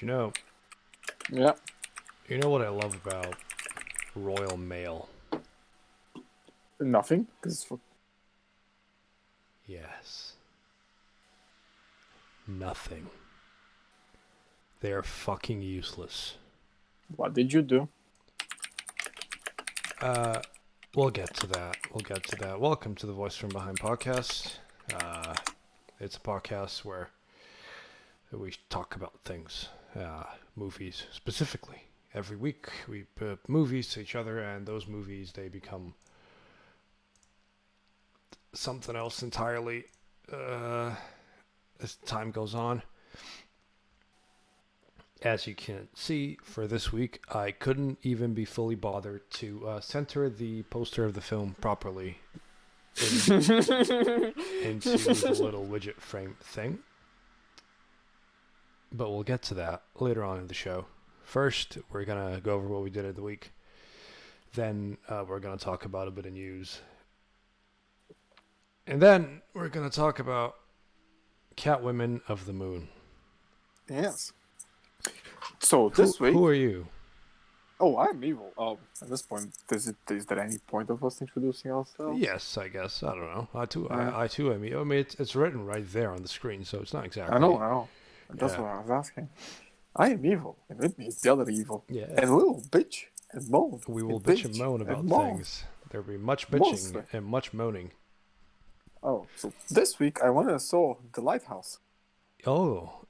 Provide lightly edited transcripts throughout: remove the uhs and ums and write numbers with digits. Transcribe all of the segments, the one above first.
you know, Yeah. you know what I love about Royal Mail? Nothing. Cause Yes. Nothing. They are fucking useless. what did you do? We'll get to that. We'll get to that. Welcome to the Voice From Behind podcast. It's a podcast where we talk about things, movies specifically. Every week we put movies to each other, and those movies, they become something else entirely as time goes on. As you can see, for this week, I couldn't even be fully bothered to center the poster of the film properly into the little widget frame thing. But we'll get to that later on in the show. First, we're going to go over what we did in the week. Then we're going to talk about a bit of news. And then we're going to talk about Catwomen of the Moon. Yes. So this week. Who are you? Oh, I'm evil. Oh, at this point, is there any point of us introducing ourselves? Yes, I guess. I don't know. I too am evil. I mean, it's written right there on the screen, so it's not exactly. I know. That's what I was asking. I am evil, and with me is the other evil. Yeah. And we will bitch and moan. We will bitch and moan about things. There will be much bitching and much moaning. Oh, so this week I went and saw The Lighthouse. Oh,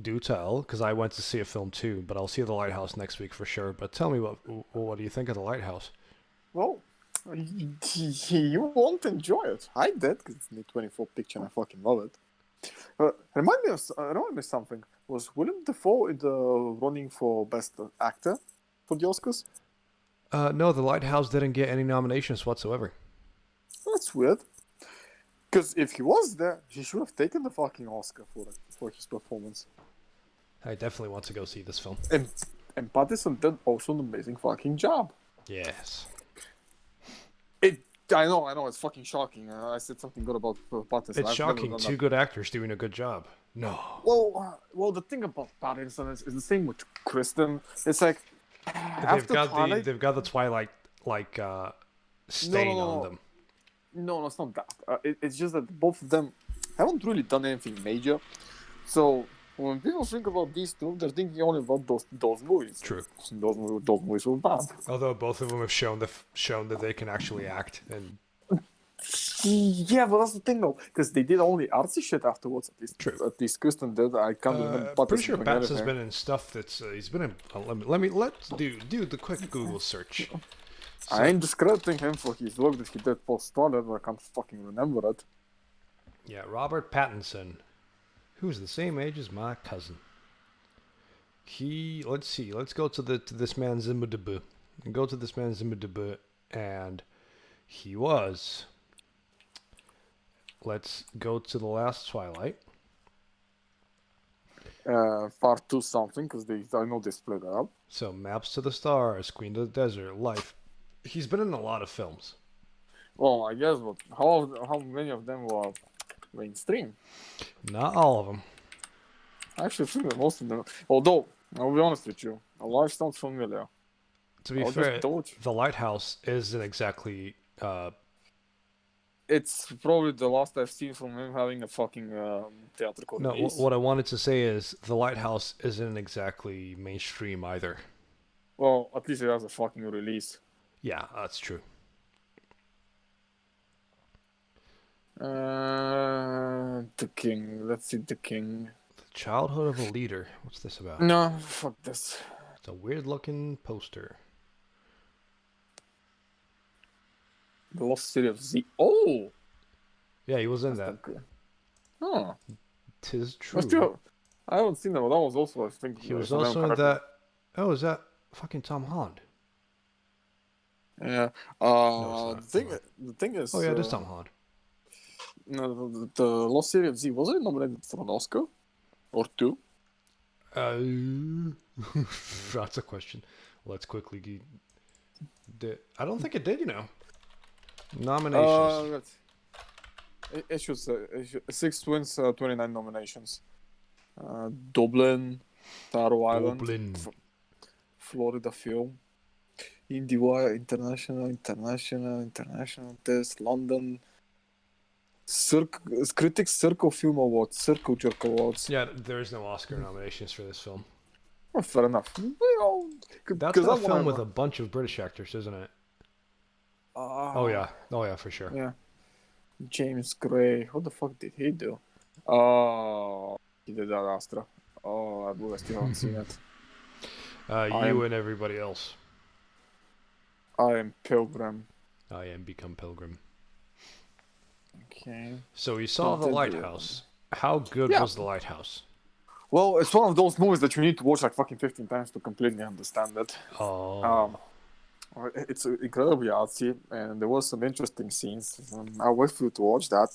do tell, because I went to see a film too, but I'll see The Lighthouse next week for sure. But tell me, what do you think of The Lighthouse? Well, you won't enjoy it. I did, because it's a 24 picture and I fucking love it. Remind me of something. Was Willem Dafoe in the running for Best Actor for the Oscars? No, The Lighthouse didn't get any nominations whatsoever. That's weird. Because if he was there, he should have taken the fucking Oscar for his performance. I definitely want to go see this film. And Pattinson did also an amazing fucking job. Yes. I know, it's fucking shocking. I said something good about Pattinson. It's shocking, two good actors doing a good job. No. Well, the thing about Pattinson is the same with Kristen. It's like they've got the Twilight stain on them. No, it's not that. It's just that both of them haven't really done anything major. So when people think about these two, they're thinking only about those movies. True. Those movies were bad. Although both of them have shown that they can actually act. And yeah, but that's the thing though, because they did only artsy shit afterwards. True. At least Kristen did. I can't remember. I'm pretty sure Pattinson's been in stuff that's he's been in. Let's do the quick Google search. So, I ain't discrediting him for his work that he did post-Twilight, but I can't fucking remember it. Yeah, Robert Pattinson, who's the same age as my cousin. Let's go to this man's IMDb. Go to this man's IMDb, and he was. Let's go to the last Twilight. Part 2 something, because I know they split it up. So, Maps to the Stars, Queen of the Desert, Life. He's been in a lot of films. Well, I guess, but how many of them were mainstream? Not all of them. I actually think that most of them. Although, I'll be honest with you, a lot sounds familiar. To be fair, The Lighthouse isn't exactly. It's probably the last I've seen from him having a fucking theatrical release. No, what I wanted to say is The Lighthouse isn't exactly mainstream either. Well, at least it has a fucking release. Yeah, that's true. The King. Let's see, The King. The Childhood of a Leader. What's this about? No, fuck this. It's a weird-looking poster. The Lost City of Z. Oh! Yeah, he was in that. Oh. 'Tis true. I haven't seen that, but that was also, I think... He was also in that... Oh, is that fucking Tom Holland? Yeah. No, the thing is... Oh, yeah, it is Tom Holland. No, the Lost City of Z, was it nominated for an Oscar? Or two? That's a question. Let's quickly... I don't think it did, Nominations. It should say 6 wins, 29 nominations. Dublin, Taro Island, Dublin. Florida Film, IndieWire, International Test, London, Critics Circle Film Awards, Circle Jerk Awards. Yeah, there's no Oscar nominations for this film. Well, fair enough. That's a film with a bunch of British actors, isn't it? Oh yeah, for sure. Yeah. James Gray. What the fuck did he do? He did that Astra. I still haven't seen it. You and everybody else. I am Pilgrim. I am Become Pilgrim. Okay. So you saw The Lighthouse. How good was The Lighthouse? Well, it's one of those movies that you need to watch like fucking 15 times to completely understand it. Oh. It's incredibly artsy, and there was some interesting scenes. I'll wait for you to watch that.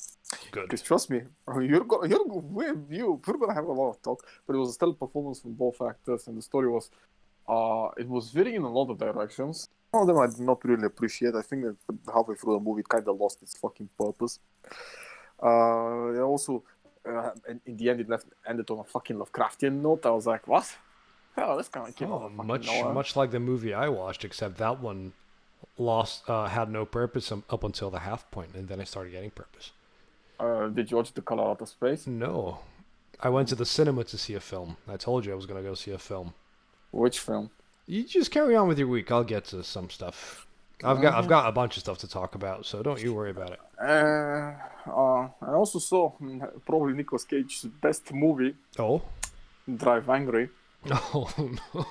Good. Because trust me, we're gonna have a lot of talk. But it was a stellar performance from both actors, and the story was, it was veering in a lot of directions. Some of them I did not really appreciate. I think that halfway through the movie, it kind of lost its fucking purpose. Also, in the end, ended on a fucking Lovecraftian note. I was like, what? Oh, this kind of came out of fucking nowhere. Much like the movie I watched, except that one had no purpose up until the half point, and then it started getting purpose. Did you watch The Color Out of Space? No. I went to the cinema to see a film. I told you I was going to go see a film. Which film? You just carry on with your week. I'll get to some stuff. I've got a bunch of stuff to talk about, so don't you worry about it. I also saw probably Nicolas Cage's best movie. Oh? Drive Angry. Oh, no.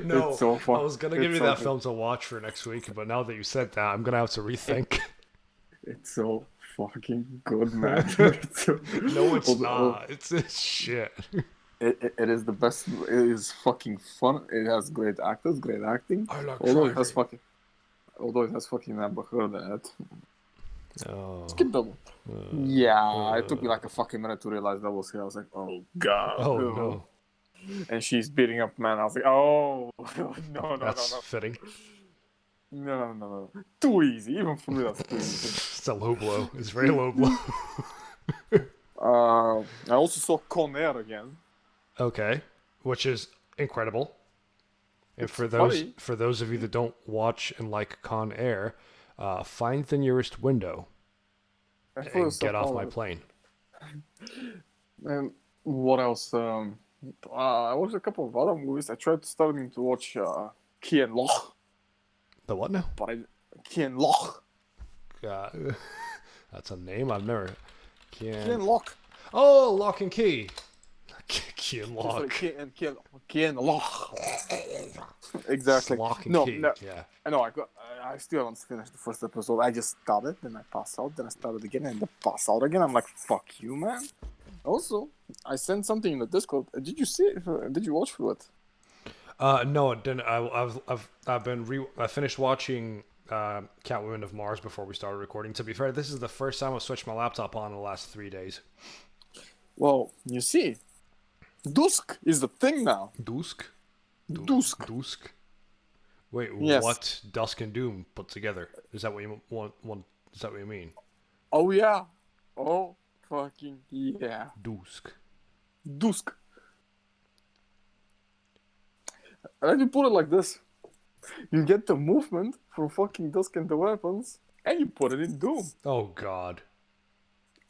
No, it's so fun. I was going to give you that film to watch for next week, but now that you said that, I'm going to have to rethink. It's so fucking good, man. No, it's not. It's shit. It is the best. It is fucking fun. It has great actors, great acting. Although it has fucking Amber Heard in it. Oh. Skip double. Yeah, it took me like a fucking minute to realize that was her. I was like, oh god. Oh no. And she's beating up man. I was like, oh no. That's fitting. No. Too easy. Even for me, that's too easy. It's a low blow. It's very low blow. I also saw Con Air again. Okay, which is incredible. And It's for funny. those of you that don't watch and like Con Air, find the nearest window and get off my plane. And what else? I watched a couple of other movies. I tried starting to watch Key and Loch. The what now? Key and Loch. That's a name I've never. Key and Loch. Oh, Lock and Key. Key and Lock. Sorry, Key and Loch. Exactly. Lock and Key. No, yeah. I know. I still haven't finished the first episode. I just started, then I pass out, then I started again, and then pass out again. I'm like, fuck you, man. Also, I sent something in the Discord. Did you see it? Did you watch through it? No, it didn't. I finished watching Catwoman of Mars before we started recording. To be fair, this is the first time I've switched my laptop on in the last 3 days. Well, you see, Dusk is the thing now. Dusk. Wait, yes. What? Dusk and Doom put together? Is that what you want? Is that what you mean? Oh yeah. Oh fucking yeah. Dusk. Let me put it like this: you get the movement from fucking Dusk and the weapons, and you put it in Doom. Oh god.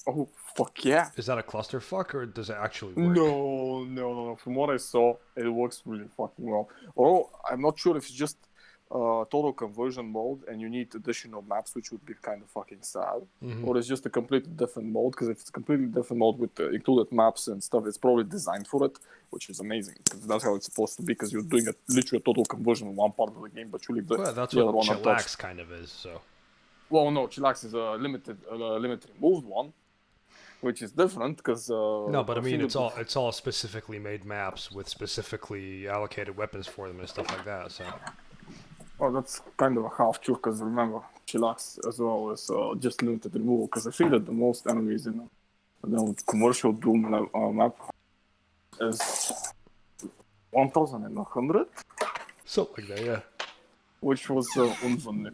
Oh fuck yeah. Is that a clusterfuck or does it actually work? No. From what I saw, it works really fucking well. Although I'm not sure if it's just total conversion mode and you need additional maps, which would be kind of fucking sad, or it's just a completely different mode. Because if it's a completely different mode with included maps and stuff, it's probably designed for it, which is amazing. Because that's how it's supposed to be. Because you're doing literally a total conversion in one part of the game, but you leave the that's other what one Chillax untouched. kind of is. So. Well, no, Chillax is a limited removed one. Which is different because no, but I mean it's all specifically made maps with specifically allocated weapons for them and stuff like that. So, well, that's kind of a half true because remember, Chillax as well is just limited removal because I think that the most enemies in the commercial Doom map is 1,100, something like that, yeah. which was unvanilla,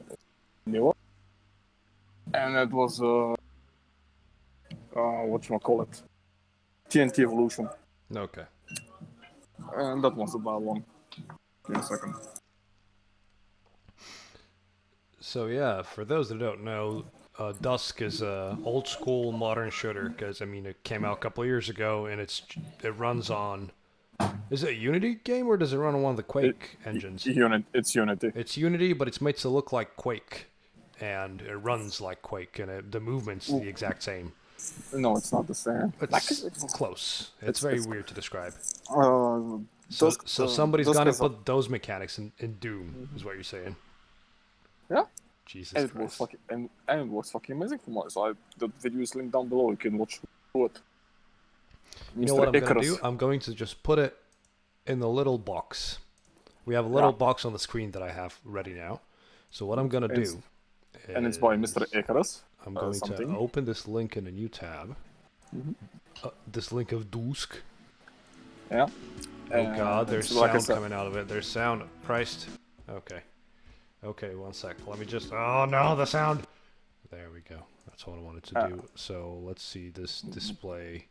and it was whatchamacallit, TNT Evolution. Okay. And that was about one. In a second. So yeah, for those that don't know, Dusk is a old school modern shooter because I mean it came out a couple of years ago and it runs on. Is it a Unity game or does it run on one of the Quake engines? It's Unity. It's Unity, but it's made to look like Quake, and it runs like Quake, and the movement's the exact same. No, it's not the same. It's close. It's very weird to describe. So Somebody's gonna put those mechanics in Doom, is what you're saying. Yeah. Jesus and Christ. and it was fucking amazing for me. So the video is linked down below. You can watch it. You know what I'm going to do? I'm going to just put it in the little box. We have a little box on the screen that I have ready now. So what I'm going to do... And it's by Mr. Icarus. I'm going to open this link in a new tab. This link of Dusk. Yeah. Oh god, there's sound coming out of it. There's sound. Christ. Okay. Okay, one sec. Let me just... Oh no, the sound! There we go. That's what I wanted to do. So let's see this display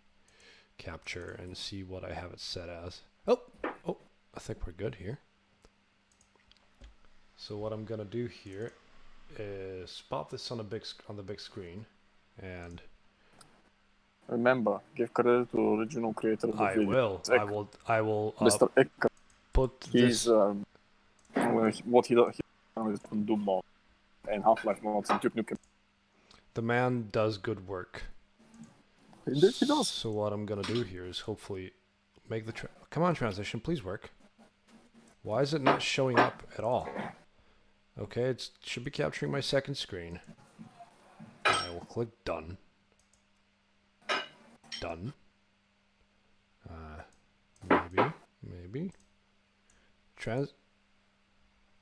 capture and see what I have it set as. Oh, I think we're good here. So what I'm gonna do here is pop this on the big screen, and remember, give credit to the original creator of the video. I will. Mr. Icarus. Put this. What he does is on Doom mod and Half-Life mods and Duke Nukem. The man does good work. Indeed, he does. So what I'm gonna do here is hopefully make the come on, transition, please work. Why is it not showing up at all? Okay, it should be capturing my second screen. I will click done. Done. Maybe.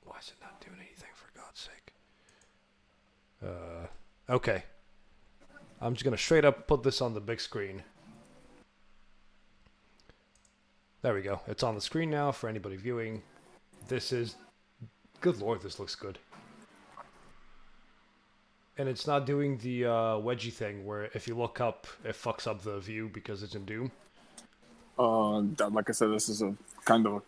Why is it not doing anything, for God's sake? Okay. I'm just gonna straight up put this on the big screen. There we go. It's on the screen now for anybody viewing. This is... Good lord, this looks good. And it's not doing the wedgie thing where if you look up, it fucks up the view because it's in Doom. Like I said, this is a kind of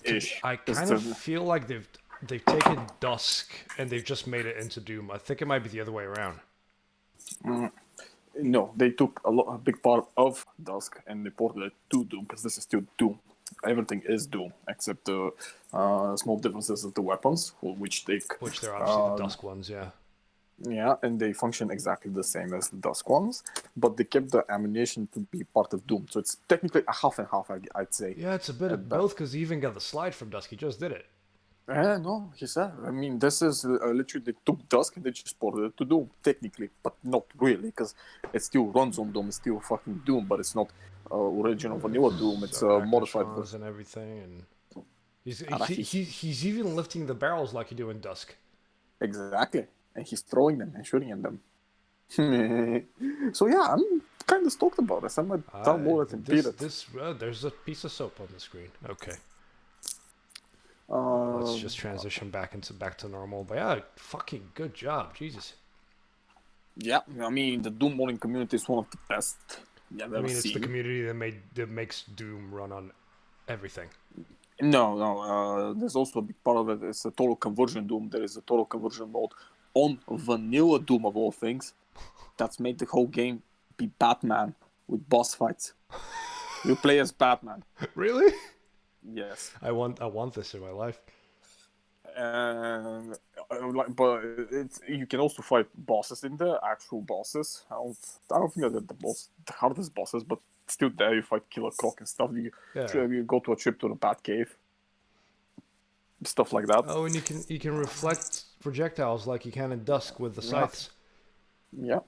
ish. I kind of feel like they've taken Dusk and they've just made it into Doom. I think it might be the other way around. No, they took a big part of Dusk and they ported it to Doom because this is still Doom. Everything is Doom except the small differences of the weapons, which they're obviously the Dusk ones, yeah. Yeah, and they function exactly the same as the Dusk ones, but they kept the ammunition to be part of Doom, so it's technically a half and half, I'd say. Yeah, it's a bit of both, because he even got the slide from Dusk, he just did it. No, he said, I mean, this is literally, they took Dusk and they just ported it to Doom, technically, but not really, because it still runs on Doom, it's still fucking Doom, but it's not original vanilla Doom, it's modified version. And everything, and he's even lifting the barrels like you do in Dusk. Exactly. And he's throwing them and shooting at them. So yeah, I'm kind of stoked about this. I'm gonna download it and beat it. There's a piece of soap on the screen. Okay. Let's just transition back to normal. But yeah, fucking good job, Jesus. Yeah, I mean the Doom modding community is one of the best. Yeah, I mean it's the community that makes Doom run on everything. No. There's also a big part of it. It's a total conversion Doom. There is a total conversion mode on vanilla Doom of all things. That's made the whole game be Batman with boss fights. You play as Batman. Really? Yes. I want this in my life. But you can also fight bosses in there, actual bosses. I don't think that the hardest bosses, but still there you fight Killer Croc and stuff. You go to a trip to the Batcave. Stuff like that. Oh, and you can reflect projectiles like you can in Dusk with the scythes. Yeah.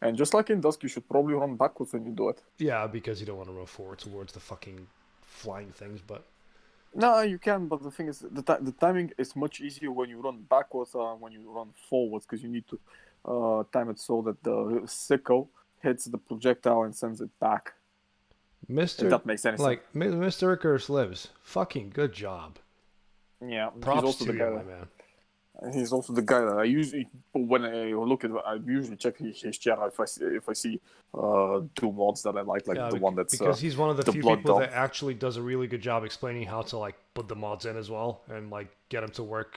And just like in Dusk, you should probably run backwards when you do it. Yeah, because you don't want to run forward towards the fucking flying things, but... No, you can, but the thing is, the timing is much easier when you run backwards than when you run forwards, because you need to time it so that the sickle hits the projectile and sends it back. If that makes any sense. Like, Mr. Icarus lives. Fucking good job. Yeah, props to you, my man. He's also the guy that I usually, when I look at, I usually check his channel if I see two mods that I like Yeah, the one that's because he's one of the the few Blood people Dom. that actually does a really good job explaining how to like put the mods in as well and like get them to work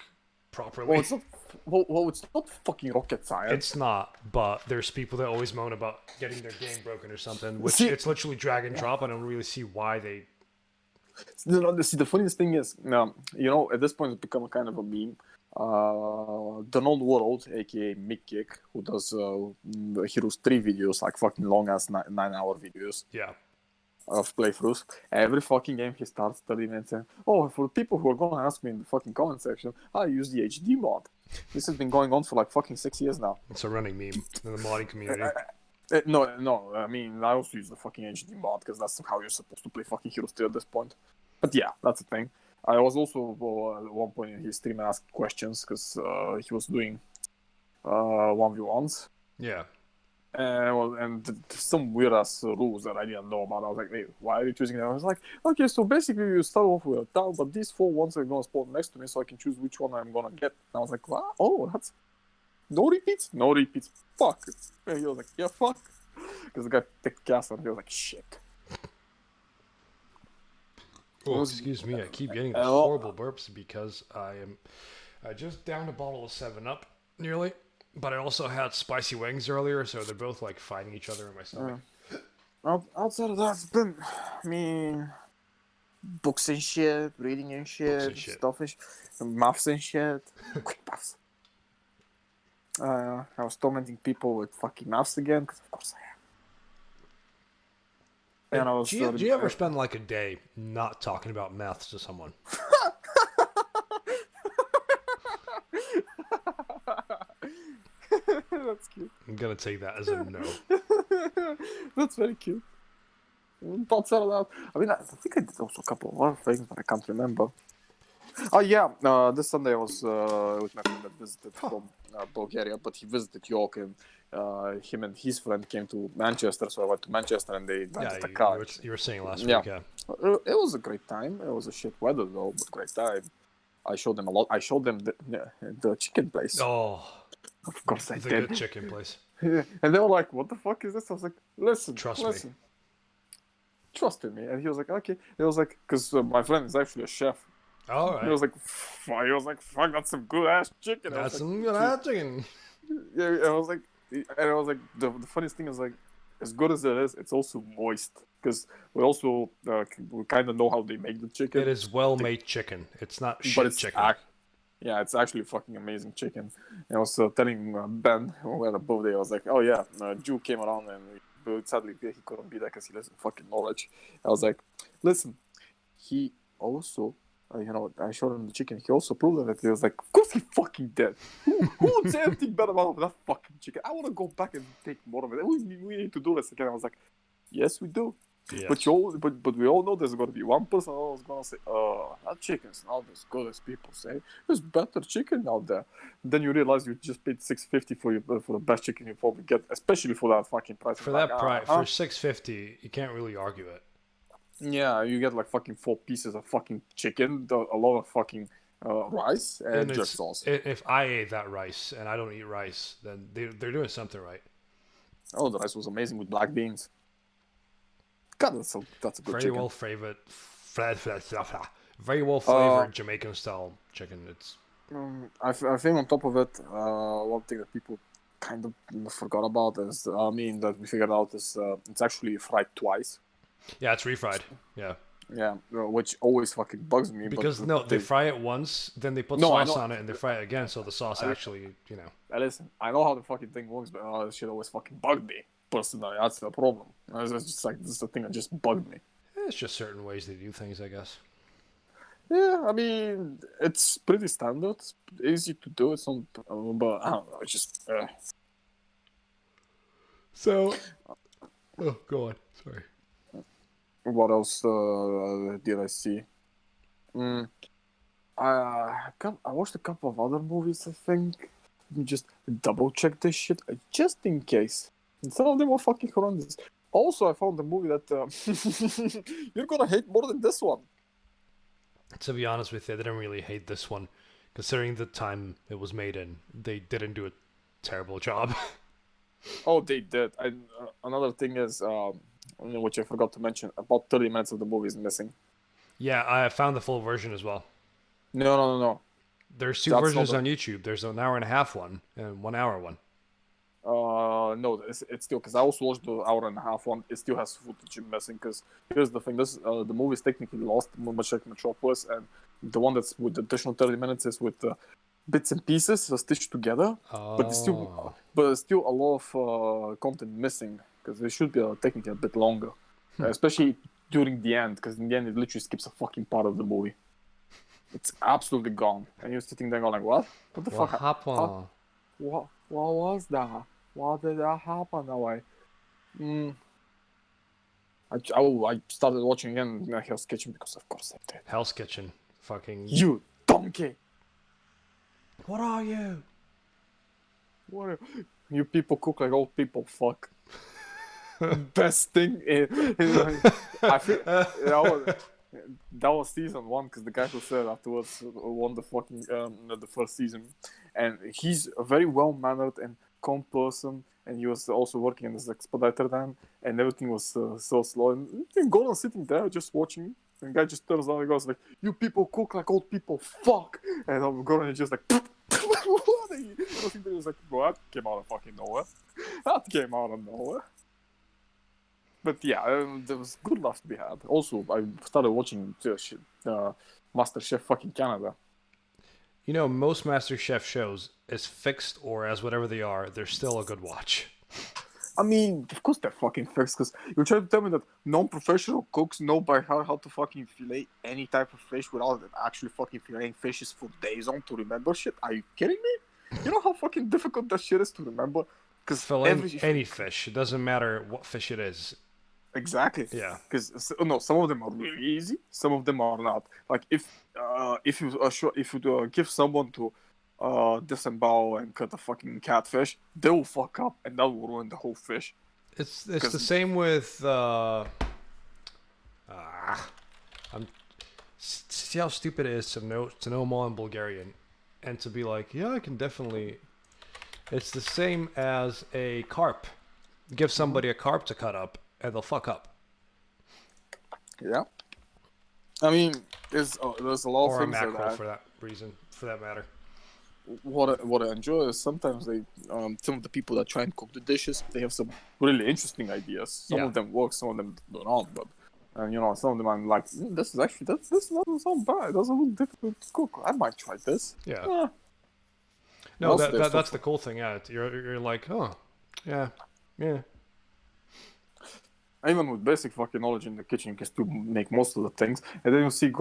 properly. Well, it's not. Well, it's not fucking rocket science. It's not, but there's people that always moan about getting their game broken or something, which See, it's literally drag and drop. I don't really see why they. see, the funniest thing is, at this point it's become a kind of a meme. The known world, aka Mick, who does Heroes 3 videos, like fucking long ass 9-hour videos Yeah. of playthroughs. Every fucking game he starts 30 minutes saying, "Oh, for the people who are gonna ask me in the fucking comment section, I use the HD mod." This has been going on for like fucking 6 years now. It's a running meme in the modding community. No, I mean, I also use the fucking HD mod because that's how you're supposed to play fucking Heroes 3 at this point. But yeah, that's the thing. I was also, at one point in his stream, asked questions because he was doing 1v1s. Yeah. And some weird ass rules that I didn't know about. I was like, "Wait, why are you choosing that?" I was like, "Okay, so basically you start off with a town, but these 4 ones are gonna spawn next to me, so I can choose which one I'm gonna get." And I was like, "Wow, oh, that's no repeats, no repeats. Fuck." And he was like, "Yeah, fuck," because the guy picked gas and he was like, "Shit." Oh, excuse me. I keep getting these horrible burps because I just downed a bottle of 7-Up nearly. But I also had spicy wings earlier, so they're both like fighting each other in my stomach. Outside of that, it's been, I mean, books and shit, reading and shit, stuff and maths and shit. Quick maths. I was tormenting people with fucking maths again, because of course I am. And I was. Do you ever spend like a day not talking about maths to someone? That's cute. I'm gonna take that as a no. That's very cute. Outside of that, I mean, I think I did also a couple of other things, but I can't remember. Oh yeah, this Sunday I was with my friend that visited from Bulgaria, but he visited York, and him and his friend came to Manchester, so I went to Manchester and they rented a car. You were saying last week, yeah. It was a great time. It was a shit weather though, but great time. I showed them a lot. I showed them the chicken place. Oh, of course I did. The good chicken place. And they were like, "What the fuck is this?" I was like, "Listen, trust me. Trust in me." And he was like, "Okay." He was like, "Because my friend is actually a chef." All right. He was like, "Fuck, that's some good ass chicken." That's some good ass chicken. Yeah, I was like, the funniest thing is like, as good as it is, it's also moist because we also we kind of know how they make the chicken. It is well-made chicken. It's not shit chicken. Yeah, it's actually fucking amazing chicken. And I was telling Ben when we had a birthday, I was like, "Oh yeah, Jew came around and sadly he couldn't be there because he lives in fucking Norwich." I was like, "Listen, he also." I showed him the chicken. He also proved that he was like, "Of course he fucking did. Who would say anything better about that fucking chicken? I want to go back and take more of it. We need to do this again." I was like, "Yes, we do." Yes. But we all know there's going to be one person who's going to say, that chicken's not as good as people say. There's better chicken out there." Then you realize you just paid $6.50 for the best chicken you probably get, especially for that fucking price. For that price, for $6.50, you can't really argue it. Yeah, you get like fucking 4 pieces of fucking chicken, a lot of fucking rice, and just sauce. If I ate that rice and I don't eat rice, then they're doing something right. Oh, the rice was amazing with black beans. God, that's a good very chicken. Very well flavored Jamaican style chicken. It's. I think on top of it, one thing that people kind of forgot about is, that we figured out is it's actually fried twice. Yeah, it's refried. Yeah. Yeah, which always fucking bugs me. Because they fry it once, then they put sauce on it, and they fry it again, so the sauce actually, Listen, I know how the fucking thing works, but this shit always fucking bugged me. Personally, that's the problem. It's just like, this is the thing that just bugged me. It's just certain ways they do things, I guess. Yeah, I mean, it's pretty standard. It's easy to do. It's not, but I don't know. It's just. So. Oh, go on. Sorry. What else did I see? I watched a couple of other movies, I think. Let me just double check this shit, just in case. And some of them were fucking horrendous. Also, I found a movie that you're gonna hate more than this one. To be honest with you, I didn't really hate this one. Considering the time it was made in, they didn't do a terrible job. Oh, they did. And another thing is, which I forgot to mention, about 30 minutes of the movie is missing. Yeah, I found the full version as well. No. There's two That's versions not on YouTube. There's an hour and a half one and 1 hour one. No, it's still, because I also watched the hour and a half one. It still has footage missing. Because here's the thing: the movie is technically lost, much like Metropolis, and the one that's with the additional 30 minutes is with bits and pieces stitched together. Oh. But there's still a lot of content missing, because it should be technically a bit longer, especially during the end. Because in the end, it literally skips a fucking part of the movie. It's absolutely gone, and you're sitting there going like, "What? What the fuck happened? What was that? Why did that happen that way?" I started watching again Hell's Kitchen because of course I did. Hell's Kitchen. Fucking... You donkey! What are you? You people cook like old people, fuck. Best thing I feel that was season 1, because the guy who said afterwards won the fucking the first season, and he's a very well-mannered and calm person, and he was also working as an expediter then, and everything was so slow, and Gordon sitting there just watching, and the guy just turns on and goes like, "You people cook like old people, fuck," and Gordon is just like he was like, "Well, that came out of fucking nowhere. That came out of nowhere." But yeah, there was good laughs to be had. Also, I started watching MasterChef fucking Canada. You know, most MasterChef shows, as fixed or as whatever they are, they're still a good watch. I mean, of course they're fucking fixed, because you're trying to tell me that non-professional cooks know by how to fucking fillet any type of fish without actually fucking filleting fishes for days on to remember shit? Are you kidding me? You know how fucking difficult that shit is to remember? Because any fish, it doesn't matter what fish it is. Exactly. Yeah. Because some of them are really easy, some of them are not. Like if you give someone to disembowel and cut a fucking catfish, they will fuck up and that will ruin the whole fish. It's the same with see how stupid it is to know them all in Bulgarian and to be like, yeah, I can definitely. It's the same as a carp. Give somebody a carp to cut up and they'll fuck up. Yeah. I mean, there's a lot of things or a mackerel for that matter. What I enjoy is sometimes they some of the people that try and cook the dishes, they have some really interesting ideas. Some of them work, some of them do not. But some of them I'm like, this doesn't sound bad. It doesn't look difficult to cook. I might try this. Yeah. No, that's the cool thing. Yeah, you're like, oh, yeah. Even with basic fucking knowledge in the kitchen, you can still make most of the things. And then you see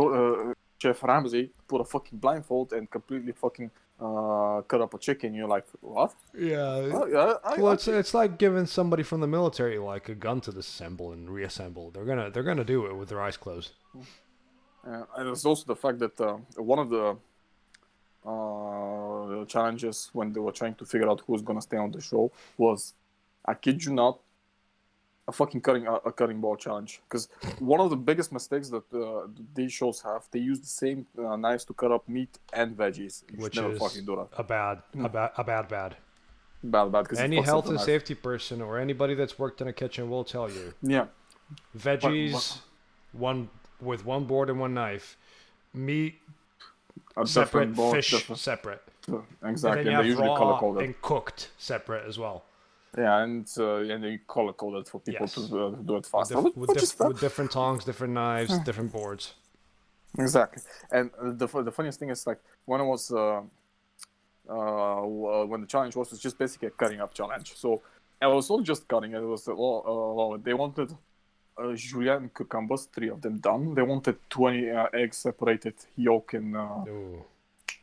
Chef Ramsay put a fucking blindfold and completely fucking cut up a chicken. You're like, what? Yeah. It's like giving somebody from the military like a gun to disassemble and reassemble. They're gonna do it with their eyes closed. And there's also the fact that one of the challenges when they were trying to figure out who's gonna stay on the show was, I kid you not, a fucking cutting board challenge. Because one of the biggest mistakes that these shows have, they use the same knives to cut up meat and veggies. Which is fucking do that. Bad. Bad. Any health and safety person or anybody that's worked in a kitchen will tell you. Yeah. Veggies, one board and one knife. Meat, separate. Fish, separate. Exactly. And then you have usually raw color-coded. and cooked separate as well. Yeah, and they color-coded for people to do it faster. With different tongs, different knives, different boards. Exactly. And the funniest thing is, like, when I was when the challenge was just basically a cutting up challenge. So it was not just cutting; it was they wanted julienne cucumbers, 3 of them done. They wanted 20 eggs separated, yolk and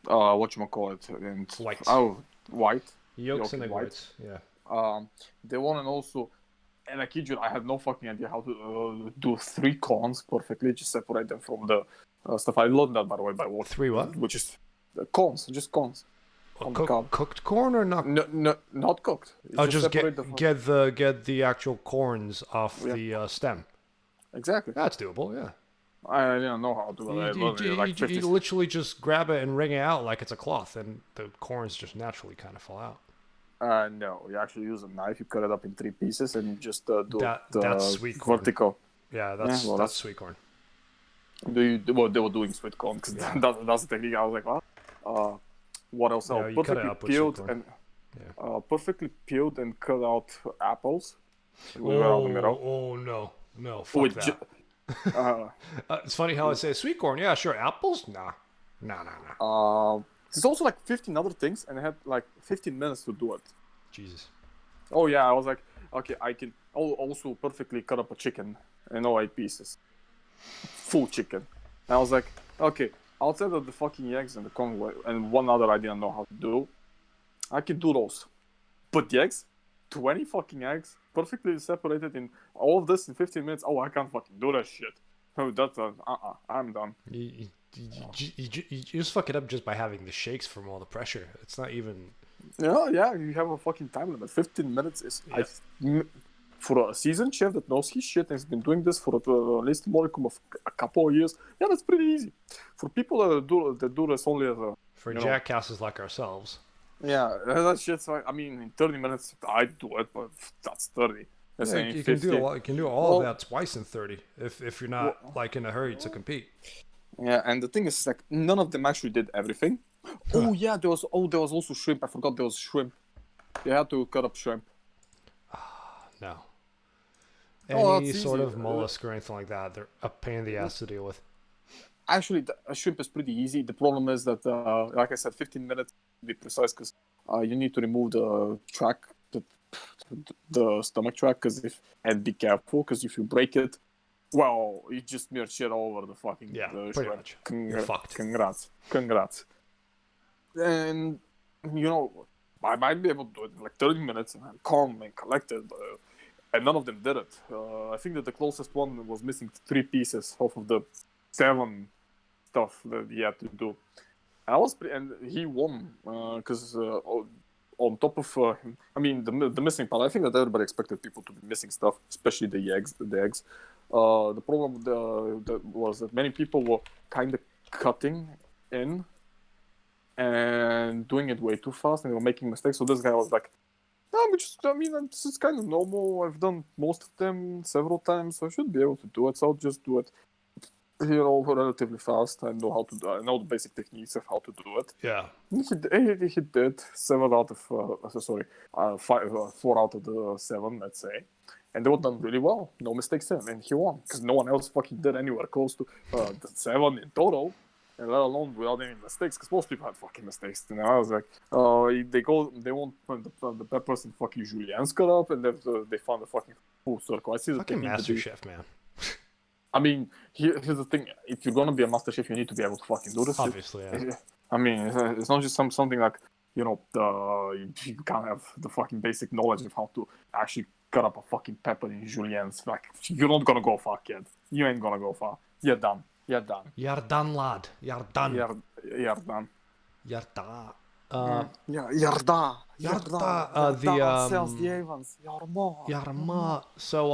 whatchamacallit, and white. Oh, white. Yolks and whites. Yeah. They wanted also, and I kid you, I had no fucking idea how to do 3 corns perfectly, just separate them from the stuff. I learned that, by the way, by watching. 3 what? Which is corns, just corns. Cooked corn or not? No, not cooked. Just get the actual corns off the stem. Exactly. That's doable, yeah. I didn't know how to. It was like 50. You literally just grab it and wring it out like it's a cloth, and the corns just naturally kind of fall out. No, you actually use a knife. You cut it up in 3 pieces and you just do That's the sweet corn. vertical. Yeah, that's sweet corn. Well, they were doing sweet corn because that's the technique. I was like, what else? Yeah, you cut it up with sweet corn. And perfectly peeled and cut out apples. Around the middle. Oh no, fuck that. It's funny how I say sweet corn. Yeah, sure. Apples? Nah. There's also like 15 other things, and I had like 15 minutes to do it. Jesus. Oh yeah, I was like, okay, I can also perfectly cut up a chicken in all 8 pieces, full chicken. And I was like, okay, outside of the fucking eggs and the corn and one other I didn't know how to do, I can do those. But the eggs, 20 fucking eggs, perfectly separated in all of this in 15 minutes. Oh, I can't fucking do that shit. Oh, that's I'm done. You just fuck it up just by having the shakes from all the pressure. It's not even. Yeah, you have a fucking time limit. 15 minutes is for a seasoned chef that knows his shit and has been doing this for at least a modicum of a couple of years. Yeah, that's pretty easy. For people that do this only as a jackasses like ourselves. Yeah, that shit's like, I mean, in 30 minutes I do it, but that's 30. You can do a lot. You can do all of that twice in 30 if you're not like in a hurry to compete. Yeah, and the thing is, like, none of them actually did everything. Oh yeah, there was also shrimp. I forgot there was shrimp. You had to cut up shrimp. No. Any sort of mollusk or anything like that, they're a pain in the ass to deal with. Actually, a shrimp is pretty easy. The problem is that, like I said, 15 minutes to be precise, because you need to remove the track, the stomach track, and be careful, because if you break it, well, you just smear shit all over the fucking pretty much. You're fucked. Congrats. And, I might be able to do it in like 30 minutes, and I'm calm and collected, and none of them did it. I think that the closest one was missing 3 pieces off of the 7 stuff that he had to do. And he won, because on top of, the missing part, I think that everybody expected people to be missing stuff, especially the eggs. The problem was that many people were kind of cutting in and doing it way too fast, and they were making mistakes. So this guy was like, it's kind of normal. I've done most of them several times, so I should be able to do it. So I'll just do it, relatively fast. I know the basic techniques of how to do it. Yeah. He did 4 out of the 7, let's say. And they were done really well. No mistakes in. And he won. Because no one else fucking did anywhere close to the 7 in total. And let alone without any mistakes. Because most people had fucking mistakes. And I was like, they won't the peppers and fucking julienne's cut up. And they found the fucking full circle. I see the fucking master chef, man. I mean, here's the thing. If you're gonna be a master chef, you need to be able to fucking do this. Obviously, yeah. I mean, it's not just something like, you can't have the fucking basic knowledge of how to actually cut up a fucking pepper in julienne's. Like, you're not gonna go far, kid. You ain't gonna go far. You're done. You're done, lad. You're done. You're done. You're done. So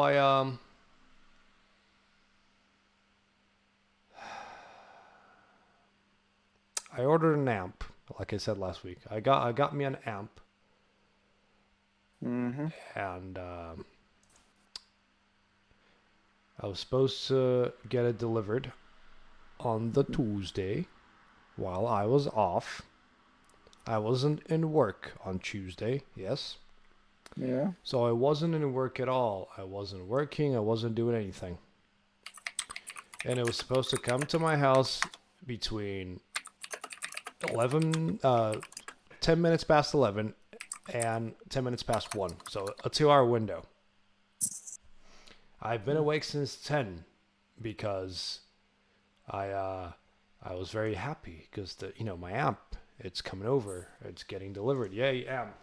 I ordered an amp, like I said last week. I got me an amp. Mm-hmm. And I was supposed to get it delivered on the Tuesday while I was off. I wasn't in work on Tuesday, yes. Yeah. So I wasn't in work at all. I wasn't working. I wasn't doing anything. And it was supposed to come to my house between 10 minutes past 11 and 10 minutes past 1. So a 2-hour window. I've been awake since 10 because I was very happy because my amp, it's coming over. It's getting delivered. Yay, amp.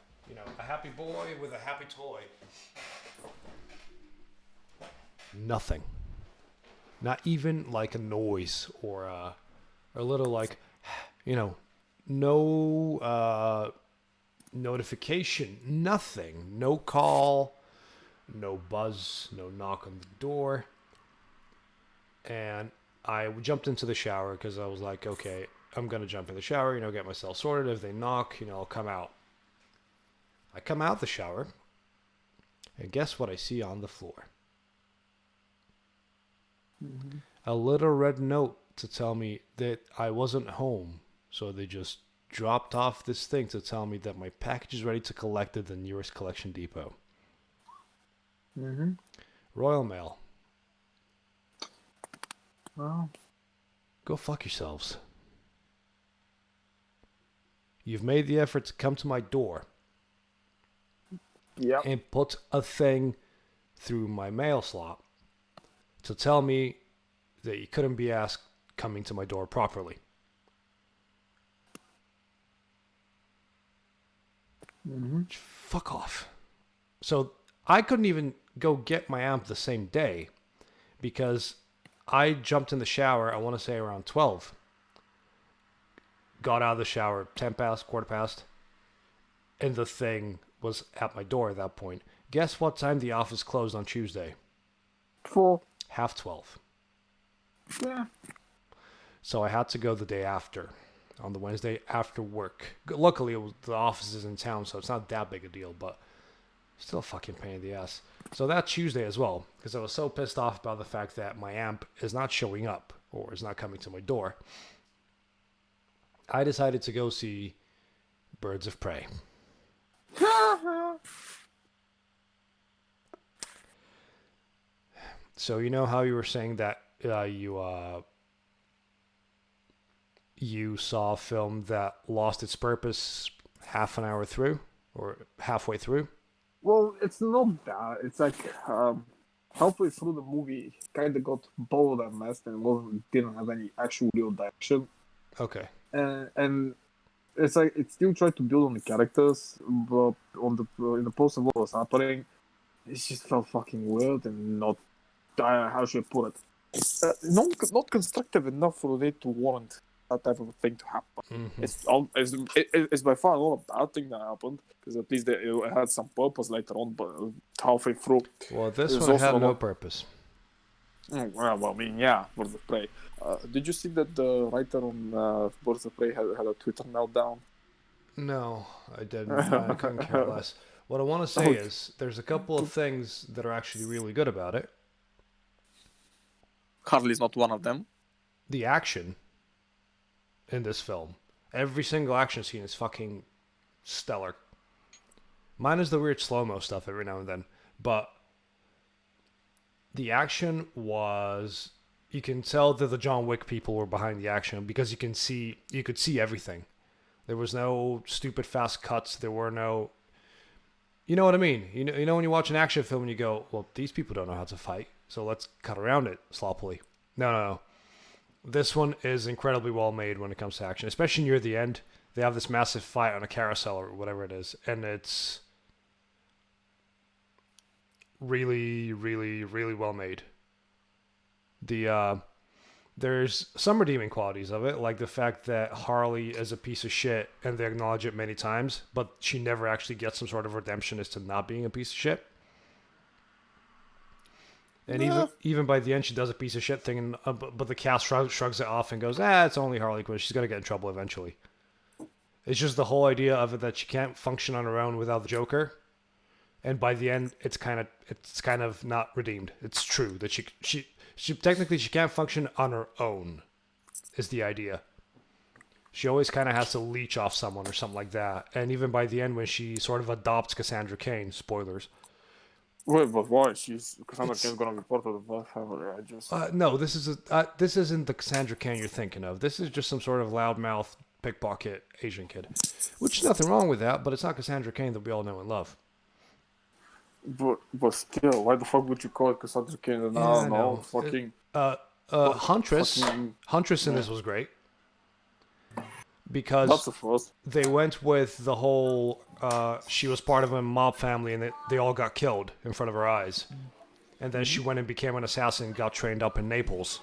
A happy boy with a happy toy. Nothing. Not even like a noise or a little like, no notification, nothing. No call, no buzz, no knock on the door. And I jumped into the shower because I was like, okay, I'm going to jump in the shower, get myself sorted. If they knock, I'll come out. I come out the shower, and guess what I see on the floor? Mm-hmm. A little red note to tell me that I wasn't home. So they just dropped off this thing to tell me that my package is ready to collect at the nearest collection depot. Mm-hmm. Royal Mail. Well, Go fuck yourselves. You've made the effort to come to my door yeah. and put a thing through my mail slot to tell me that you couldn't be asked coming to my door properly. Mm-hmm. Fuck off. So I couldn't even go get my amp the same day because I jumped in the shower, I want to say around 12. Got out of the shower 10 past, quarter past, and the thing was at my door at that point. Guess what time the office closed on Tuesday? 4. 12:30. Yeah. So I had to go the day after, on the Wednesday after work. Luckily, the office is in town, so it's not that big a deal, but still a fucking pain in the ass. So that Tuesday as well, because I was so pissed off about the fact that my amp is not showing up or is not coming to my door, I decided to go see Birds of Prey. So you know how you were saying that you saw a film that lost its purpose half an hour through or halfway through? Well, it's not that. It's like halfway through the movie, kind of got bored and messed and didn't have any actual real direction. Okay. And it's like it still tried to build on the characters, but in the post of what was happening, it just felt fucking weird and not how should I put it? Not constructive enough for it to warrant that type of a thing to happen. Mm-hmm. It's by far not a bad thing that happened because at least it had some purpose later on, but halfway through. Well, this one had no purpose. Well, I mean, yeah, Birds of Prey. Did you see that the writer on Birds of Prey had a Twitter meltdown? No, I didn't. I couldn't care less. What I want to say is there's a couple of things that are actually really good about it. Harley's not one of them. The action in this film. Every single action scene is fucking stellar. Minus the weird slow-mo stuff every now and then. But the action was... You can tell that the John Wick people were behind the action because you could see everything. There was no stupid fast cuts. There were no... You know what I mean? You know when you watch an action film and you go, well, these people don't know how to fight, so let's cut around it sloppily. No. This one is incredibly well made when it comes to action, especially near the end. They have this massive fight on a carousel or whatever it is, and it's really, really, really well made. There's some redeeming qualities of it, like the fact that Harley is a piece of shit and they acknowledge it many times, but she never actually gets some sort of redemption as to not being a piece of shit. And even by the end, she does a piece of shit thing, but the cast shrugs it off and goes, it's only Harley Quinn. She's going to get in trouble eventually. It's just the whole idea of it that she can't function on her own without the Joker. And by the end, it's kind of not redeemed. It's true that she technically she can't function on her own, is the idea. She always kind of has to leech off someone or something like that. And even by the end, when she sort of adopts Cassandra Cain, spoilers. Wait, but why? Cassandra Cain's gonna be part of the Black family. No, this isn't the Cassandra Cain you're thinking of. This is just some sort of loudmouth pickpocket Asian kid, which is nothing wrong with that. But it's not Cassandra Cain that we all know and love. But still, why the fuck would you call it Cassandra Cain? No, fucking. Huntress in this was great because That's the first. They went with the whole she was part of a mob family and they all got killed in front of her eyes, and then she went and became an assassin and got trained up in Naples.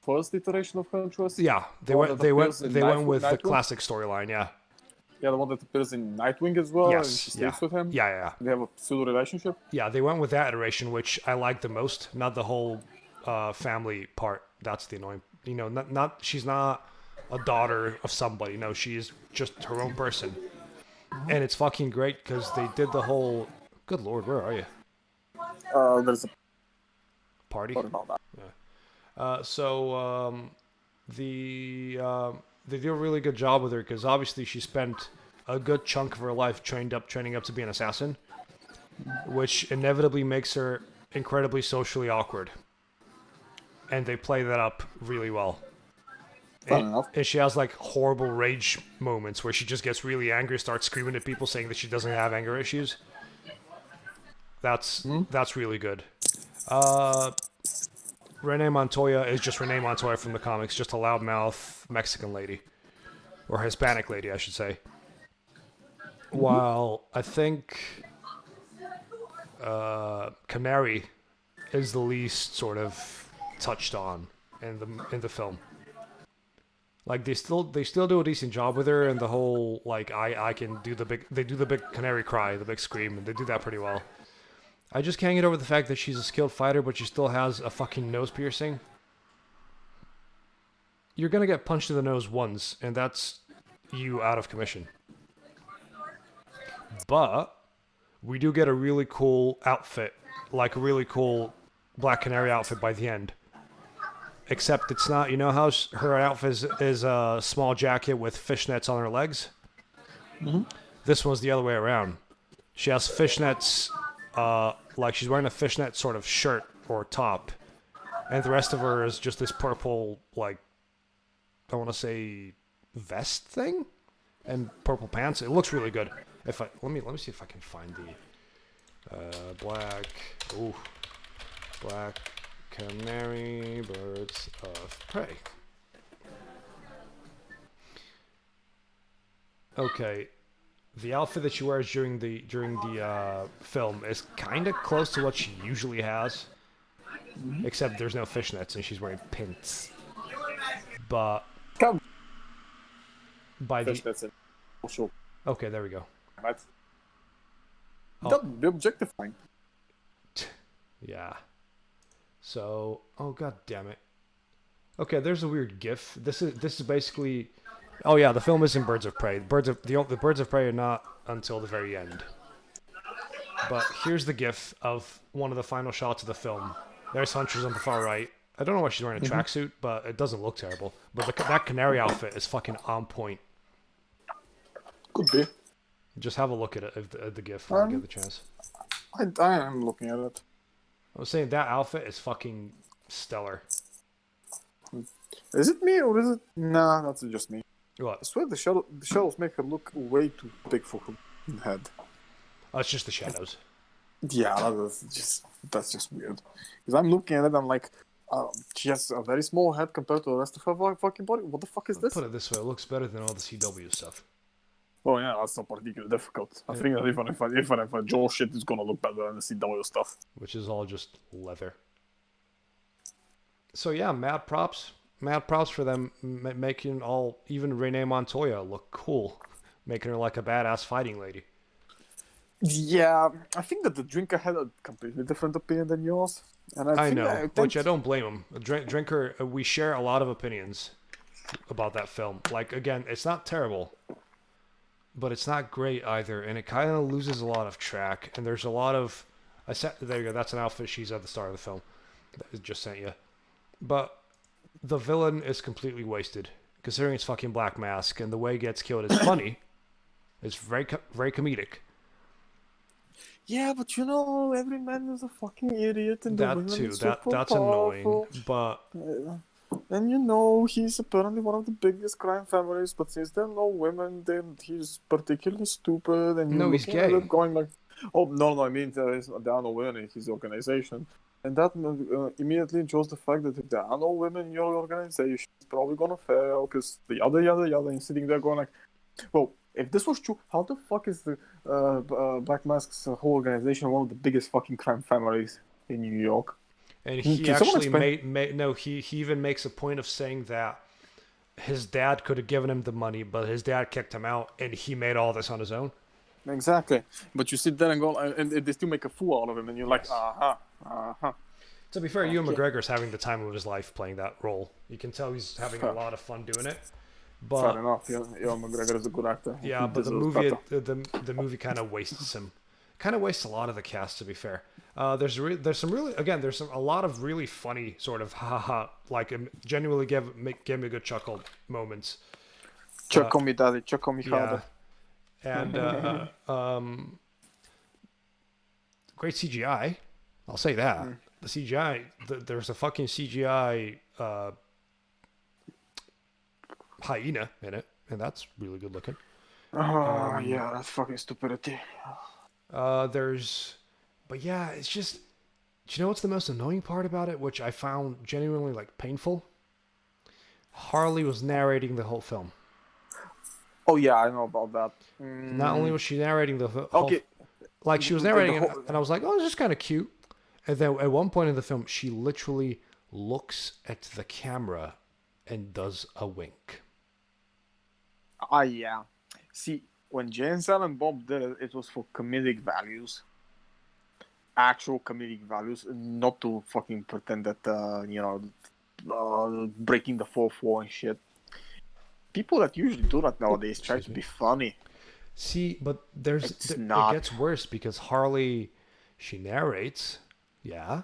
First iteration of Huntress? Yeah, they went with the classic storyline. Yeah. Yeah, the one that appears in Nightwing as well, and she sleeps with him. Yeah. They have a pseudo relationship. Yeah, they went with that iteration, which I like the most. Not the whole family part. That's the annoying. You know, not she's not a daughter of somebody. No, she's just her own person, and it's fucking great because they did the whole. Good lord, where are you? There's a Party. part about that. They do a really good job with her because obviously she spent a good chunk of her life training up to be an assassin, which inevitably makes her incredibly socially awkward, and they play that up really well. And she has like horrible rage moments where she just gets really angry, starts screaming at people, saying that she doesn't have anger issues. That's really good. Renee Montoya is just Renee Montoya from the comics, just a loudmouth Mexican lady. Or Hispanic lady, I should say. While I think Canary is the least sort of touched on in the film. Like they still do a decent job with her, and the whole like I can do the big canary cry, the big scream, and they do that pretty well. I just can't get over the fact that she's a skilled fighter, but she still has a fucking nose piercing. You're gonna get punched in the nose once, and that's you out of commission. But we do get a really cool outfit, like a really cool Black Canary outfit by the end. Except it's not, you know how her outfit is a small jacket with fishnets on her legs? Mm-hmm. This one's the other way around. She has fishnets, like she's wearing a fishnet sort of shirt or top. And the rest of her is just this purple, like, I want to say vest thing? And purple pants. It looks really good. Let me see if I can find the Black Canary Birds of Prey. Okay, the outfit that she wears during the film is kind of close to what she usually has, except there's no fishnets and she's wearing pins. But by fishnets and also. Okay, there we go. That'd be objectifying. Yeah. So, oh god damn it. Okay, there's a weird GIF. This is basically. Oh yeah, the film isn't Birds of Prey. The Birds of Prey are not until the very end. But here's the GIF of one of the final shots of the film. There's Huntress on the far right. I don't know why she's wearing a tracksuit, but it doesn't look terrible. But that canary outfit is fucking on point. Could be. Just have a look at it, at the GIF when you get the chance. I am looking at it. I was saying that outfit is fucking stellar. Is it me or is it? Nah, that's just me. What? I swear the shadows make her look way too big for her head. Oh, it's just the shadows. Yeah, that's just weird. Because I'm looking at it, I'm like, she has a very small head compared to the rest of her fucking body. What the fuck is this? Put it this way, it looks better than all the CW stuff. Oh yeah, that's not particularly difficult. I think that even if a Joel shit is gonna look better than the CW stuff. Which is all just leather. So yeah, mad props for them making even Renee Montoya look cool, making her like a badass fighting lady. Yeah, I think that the Drinker had a completely different opinion than yours, and I know, which I don't blame him. Drinker, we share a lot of opinions about that film. Like again, it's not terrible. But it's not great either, and it kind of loses a lot of track. And there's a lot of, there you go. That's an outfit she's at the start of the film. That just sent you. But the villain is completely wasted, considering it's fucking Black Mask, and the way he gets killed is funny. It's very comedic. Yeah, but you know, every man is a fucking idiot, and that too. That's annoying. But. And you know, he's apparently one of the biggest crime families, but since there are no women, then he's particularly stupid. And no, he's gay. Going like, oh no, I mean there are no women in his organization, and that immediately shows the fact that if there are no women in your organization, it's probably gonna fail because the yada and sitting there going like, well, if this was true, how the fuck is the Black Mask's whole organization one of the biggest fucking crime families in New York? And he actually he even makes a point of saying that his dad could have given him the money, but his dad kicked him out, and he made all this on his own. Exactly. But you sit there and go, and they still make a fool out of him, and you're Yes. like, To be fair, Ewan Okay. McGregor's having the time of his life playing that role. You can tell he's having a lot of fun doing it. Fair But enough. Ewan McGregor is a good actor. yeah, He but the deserves movie better. the movie kind of wastes him. Kind of wastes a lot of the cast. To be fair, there's some really a lot of really funny sort of like genuinely give me a good chuckle moments. Chuck on me, daddy. Chuck on me, Yeah, father. and great CGI. I'll say that the CGI. There's a fucking CGI hyena in it, and that's really good looking. Oh, yeah, that's fucking stupidity. But yeah, it's just. Do you know what's the most annoying part about it, which I found genuinely like painful? Harley was narrating the whole film. Oh, yeah, I know about that. Not only was she narrating the whole, Okay. like she was The narrating it, whole- and I was like, oh, this is kind of cute. And then at one point in the film, she literally looks at the camera and does a wink. Yeah. See, when Jay and Silent Bob did it, it was for comedic values. Actual comedic values, not to fucking pretend that, breaking the fourth wall and shit. People that usually do that nowadays try to be funny. See, but It's not. it gets worse because Harley, she narrates, yeah.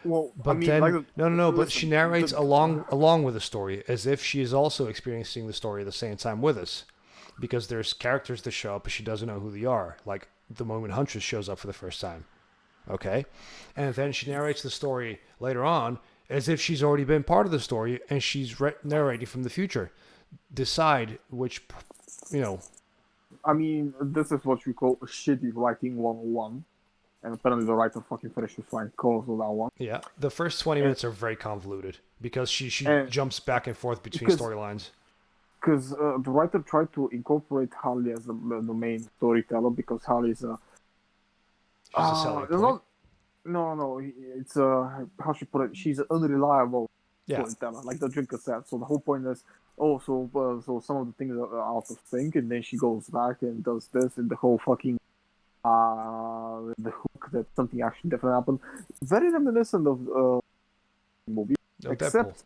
Well, But I mean, then like, no, but listen, she narrates along with the story as if she is also experiencing the story at the same time with us, because there's characters that show up but she doesn't know who they are. Like the moment Huntress shows up for the first time, okay, and then she narrates the story later on as if she's already been part of the story and she's narrating from the future. Decide which, you know. I mean, this is what we call shitty writing 101. And apparently the writer fucking finished with flying colors on that one. Yeah, the first 20 minutes are very convoluted because she And jumps back and forth between because- storylines. Because the writer tried to incorporate Harley as the main storyteller because Harley is a... She's a selling point. No, it's how should I put it? She's an unreliable Yeah. storyteller, like the drinker said. So the whole point is, so some of the things are out of sync, and then she goes back and does this, and the whole fucking the hook that something actually definitely happened. Very reminiscent of movie, Oh, except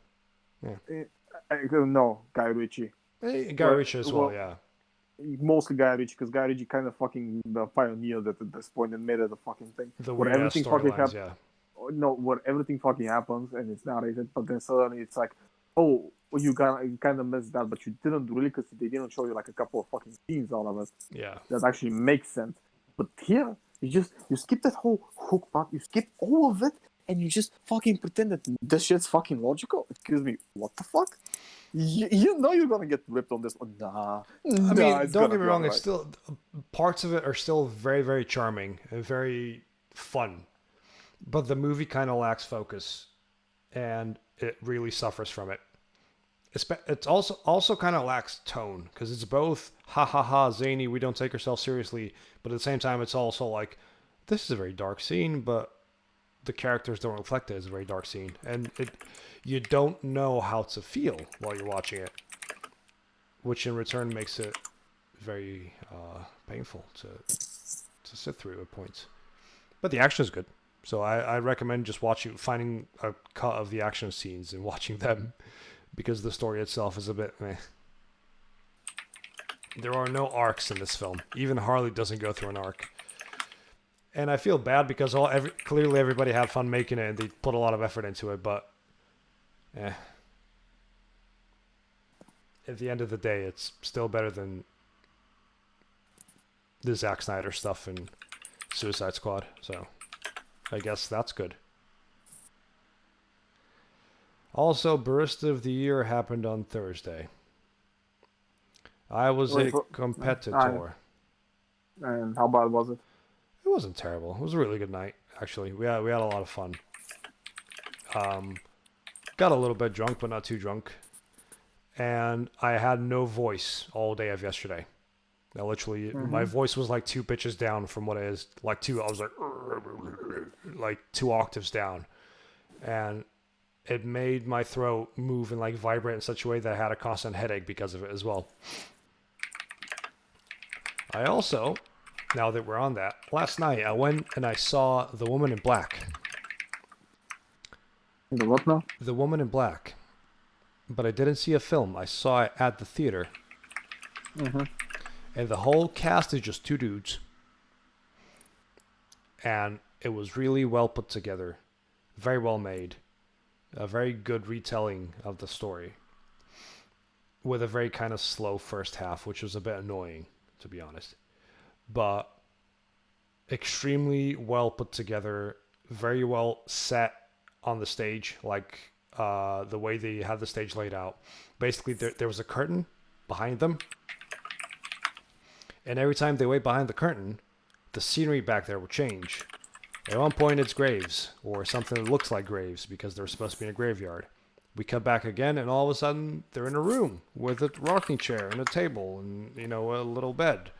no Guy Ritchie. Hey, Guy Ritchie as well, yeah. Mostly Guy Ritchie, because Guy Ritchie kind of fucking pioneered it at this point and made it a fucking thing. The where weird everything fucking storylines, yeah. No, where everything fucking happens and it's narrated, but then suddenly it's like, oh, you kind of missed that, but you didn't really because they didn't show you like a couple of fucking scenes out of it. Yeah. That actually makes sense. But here, you skip that whole hook part, you skip all of it, and you just fucking pretend that this shit's fucking logical. Excuse me, what the fuck? You know you're gonna get ripped on this one. Nah. I mean, don't get me wrong, right. it's still parts of it are still very, very charming and very fun. But the movie kind of lacks focus and it really suffers from it. It's also kind of lacks tone because it's both ha ha ha zany, we don't take ourselves seriously, but at the same time it's also like this is a very dark scene, but the characters don't reflect it as a very dark scene, and you don't know how to feel while you're watching it, which in return makes it very painful to sit through at points. But the action is good, so I recommend just finding a cut of the action scenes and watching them, because the story itself is a bit meh. There are no arcs in this film. Even Harley doesn't go through an arc. And I feel bad because clearly everybody had fun making it and they put a lot of effort into it, but at the end of the day, it's still better than the Zack Snyder stuff and Suicide Squad. So I guess that's good. Also, Barista of the Year happened on Thursday. I was a competitor. And how bad was it? It wasn't terrible. It was a really good night, actually. We had a lot of fun. Got a little bit drunk, but not too drunk. And I had no voice all day of yesterday. I literally, my voice was like 2 pitches down from what it is. I was like 2 octaves down. And it made my throat move and like vibrate in such a way that I had a constant headache because of it as well. I also, now that we're on that, last night I went and I saw The Woman in Black. The what now? The Woman in Black. But I didn't see a film. I saw it at the theater. Mm-hmm. And the whole cast is just two dudes. And it was really well put together. Very well made. A very good retelling of the story. With a very kind of slow first half, which was a bit annoying, to be honest. But extremely well put together. Very well set on the stage. Like the way they had the stage laid out. Basically, there was a curtain behind them. And every time they wait behind the curtain, the scenery back there would change. At one point, it's graves, or something that looks like graves, because they're supposed to be in a graveyard. We come back again, and all of a sudden, they're in a room with a rocking chair and a table and, you know, a little bed.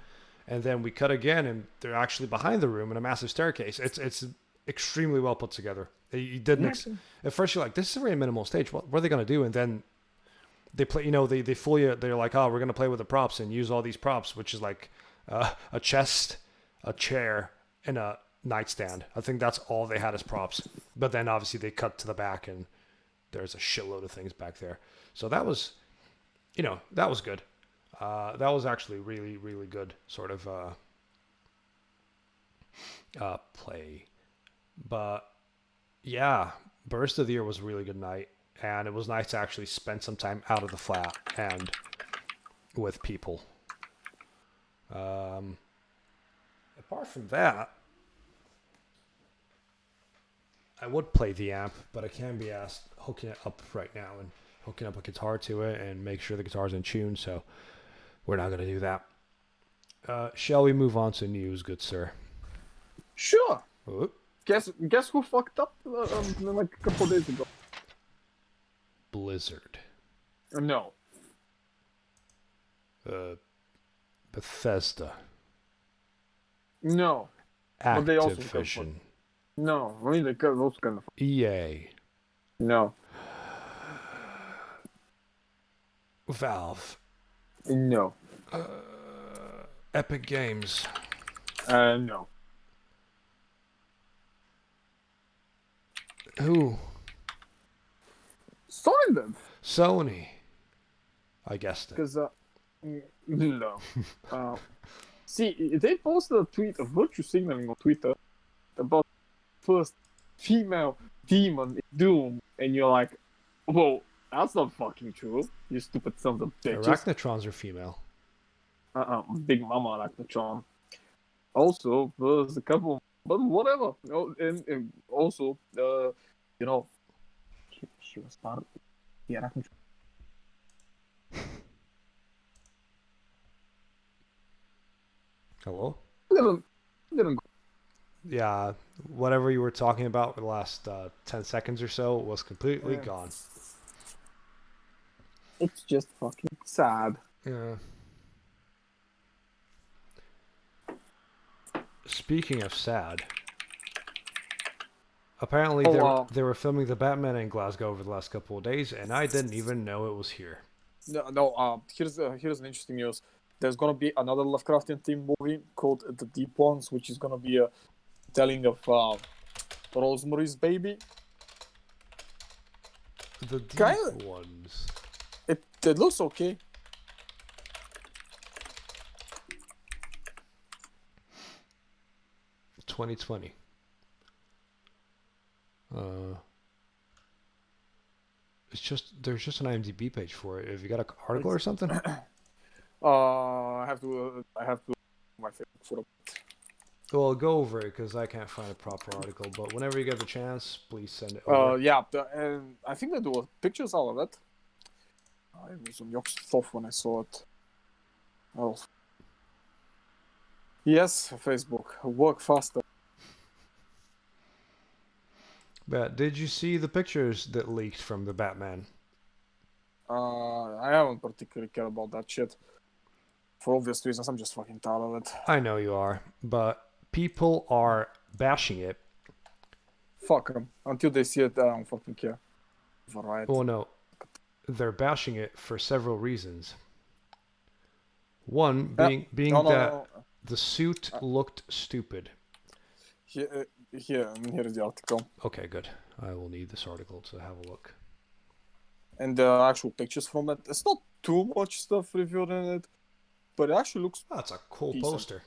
And then we cut again, and they're actually behind the room in a massive staircase. It's extremely well put together. You didn't at first you're like, this is a very minimal stage. What are they gonna do? And then they play. You know, they fool you. They're like, oh, we're gonna play with the props and use all these props, which is like a chest, a chair, and a nightstand. I think that's all they had as props. But then obviously they cut to the back, and there's a shitload of things back there. So that was, you know, that was good. That was actually really, really good sort of play. But yeah, Burst of the Year was a really good night, and it was nice to actually spend some time out of the flat and with people. Apart from that, I would play the amp, but I can be asked hooking it up right now and hooking up a guitar to it and make sure the guitar's in tune, so we're not going to do that. Shall we move on to news, good sir? Sure. Whoop. Guess who fucked up like a couple days ago? Blizzard. No. Bethesda. No. But they also Activision. No. I mean, they also kind of. EA. No. Valve. No. Epic Games. No. Who? Sony did. Sony. I guessed it. Because, no. See, they posted a tweet of virtue signaling on Twitter about first female demon in Doom, and you're like, whoa, that's not fucking true, you stupid sons of bitches. Arachnotrons are female. Big Mama Arachnotron. Also, there's a couple, but whatever. And also, you know, she was part of the Arachnotron. Hello? Didn't Yeah, whatever you were talking about for the last 10 seconds or so was completely gone. It's just fucking sad. Yeah. Speaking of sad, apparently they were filming the Batman in Glasgow over the last couple of days, and I didn't even know it was here. No. Here's an interesting news. There's gonna be another Lovecraftian themed movie called The Deep Ones, which is gonna be a telling of Rosemary's Baby. The Deep Ones. It looks okay. $2020. There's just an IMDb page for it. Have you got an article or something? I have to my favorite photo. Well, go over it because I can't find a proper article. But whenever you get the chance, please send it over. Yeah, and I think there were pictures out of it. It was on your stuff when I saw it. Oh. Yes, Facebook. Work faster. But did you see the pictures that leaked from the Batman? I haven't particularly cared about that shit. For obvious reasons, I'm just fucking tired of it. I know you are, but people are bashing it. Fuck them. Until they see it, I don't fucking care. Right. Well, no, they're bashing it for several reasons. One Yeah. being No. that the suit looked stupid. Here's the article. Okay, good. I will need this article to have a look. And the actual pictures from it. It's not too much stuff reviewed in it, but it actually looks That's a cool decent. poster.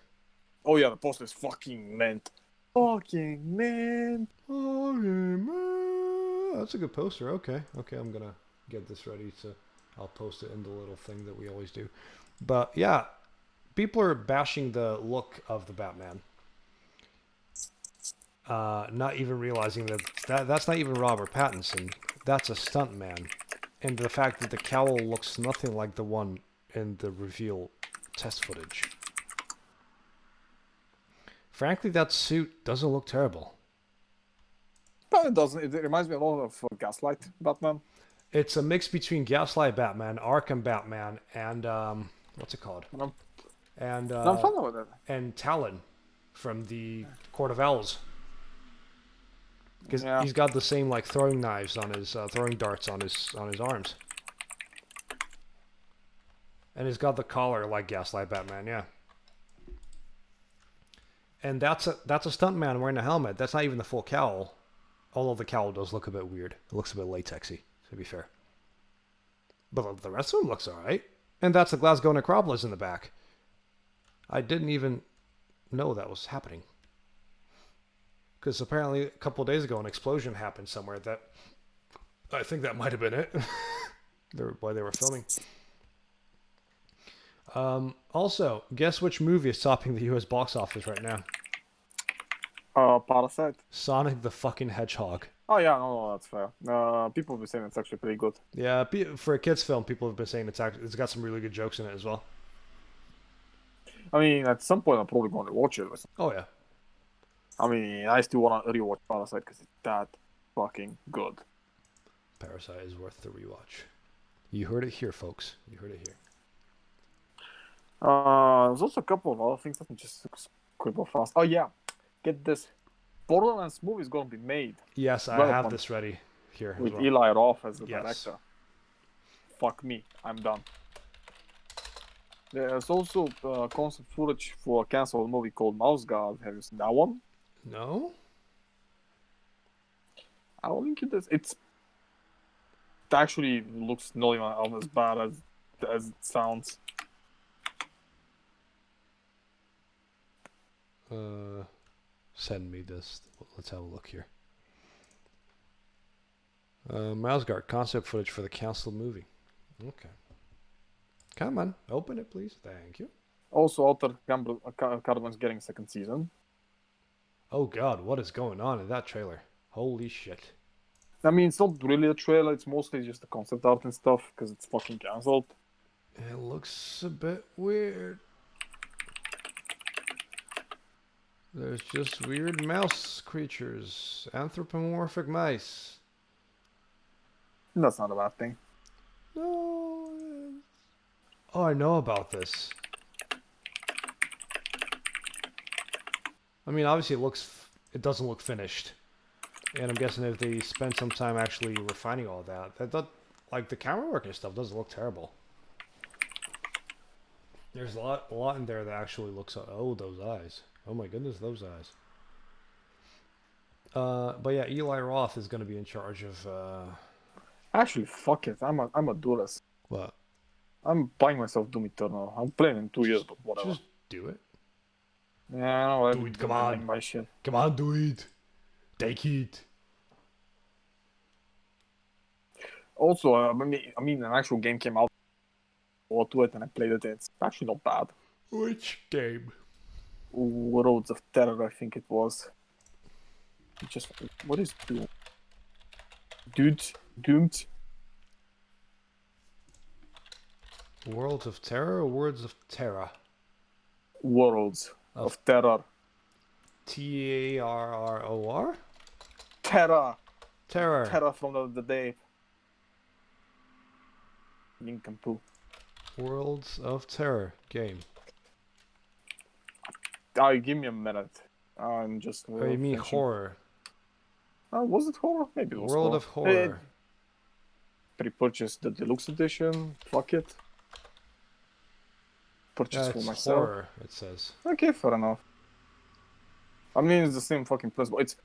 Oh yeah, the poster is fucking mint. Fucking mint. Oh, yeah, that's a good poster. Okay, I'm gonna get this ready to. I'll post it in the little thing that we always do. But yeah, people are bashing the look of the Batman. Not even realizing that's not even Robert Pattinson. That's a stuntman. And the fact that the cowl looks nothing like the one in the reveal test footage. Frankly, that suit doesn't look terrible. But it doesn't. It reminds me a lot of Gaslight Batman. It's a mix between Gaslight Batman, Arkham Batman, and what's it called? And I'm fine with it. And Talon from the Court of Owls. Because Yeah. he's got the same like throwing knives on his throwing darts on his arms, and he's got the collar like Gaslight Batman, yeah. And that's a stuntman wearing a helmet. That's not even the full cowl, although the cowl does look a bit weird. It looks a bit latexy, to be fair. But the rest of him looks alright. And that's the Glasgow Necropolis in the back. I didn't even know that was happening. Because apparently a couple of days ago an explosion happened somewhere that... I think that might have been it. While they were filming. Also, guess which movie is topping the US box office right now? Parasite. Sonic the fucking Hedgehog. Oh yeah, no, that's fair. People have been saying it's actually pretty good. Yeah, for a kids film, people have been saying it's got some really good jokes in it as well. I mean, at some point I'm probably going to watch it. Oh yeah. I mean, I still want to rewatch Parasite because it's that fucking good. Parasite is worth the rewatch. You heard it here, folks. You heard it here. There's also a couple of other things. Let me just scribble fast. Oh yeah, get this. Borderlands movie is going to be made. Yes, I have this ready here. With as well. Eli Roth as the Yes. director. Fuck me, I'm done. There's also concept footage for a canceled movie called Mouse Guard. Have you seen that one? No? I'll link you this. It actually looks not even as bad as it sounds. Send me this. Let's have a look here. Mouse Guard concept footage for the canceled movie. Okay. Come on, open it, please. Thank you. Also, Altered Carbon's getting a second season. Oh God, what is going on in that trailer? Holy shit! I mean, it's not really a trailer. It's mostly just the concept art and stuff because it's fucking cancelled. It looks a bit weird. There's just weird mouse creatures, anthropomorphic mice. That's not a bad thing. No. Oh, I know about this. I mean, obviously it doesn't look finished. And I'm guessing if they spend some time actually refining all that, like the camera work and stuff doesn't look terrible. There's a lot in there that actually looks, oh, those eyes. Oh my goodness, those eyes. But yeah, Eli Roth is going to be in charge of, Actually, fuck it. I'm a do this. what? I'm buying myself Doom Eternal. I'm playing in 2 years, but whatever. Just do it. Yeah, I know. Do it, come on. My shit. Come on, do it. Take it. Also, I mean, an actual game came out or to it, and I played it. It's actually not bad. Which game? Roads of Terror, I think it was. Just what is Doom? Doomed. Worlds of Terror or Words of Terror? Worlds of Terror. Terror? Terror. Terror. Terror from the day. Lincoln Pooh. Worlds of Terror game. Give me a minute. I'm just. Oh, you mean horror? Was it horror? Maybe it was World horror. of Horror. pre-purchased the deluxe edition. Fuck it. Purchase for It's myself. horror, it says. Okay, fair enough. I mean, it's the same fucking principle. It's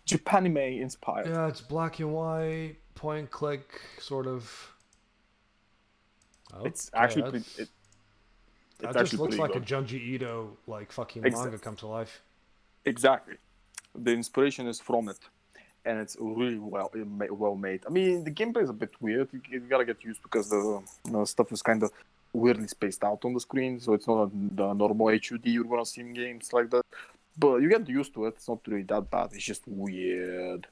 Japanime inspired. Yeah, it's black and white, point click, sort of. Okay, It's actually pretty. That It's just actually looks pretty like good. a Junji Ito like fucking manga come to life. Exactly. The inspiration is from it, and it's really well made. I mean, the gameplay is a bit weird. You gotta get used because the stuff is kind of weirdly spaced out on the screen, so it's not the normal HUD you're gonna see in games like that. But you get used to it. It's not really that bad. It's just weird.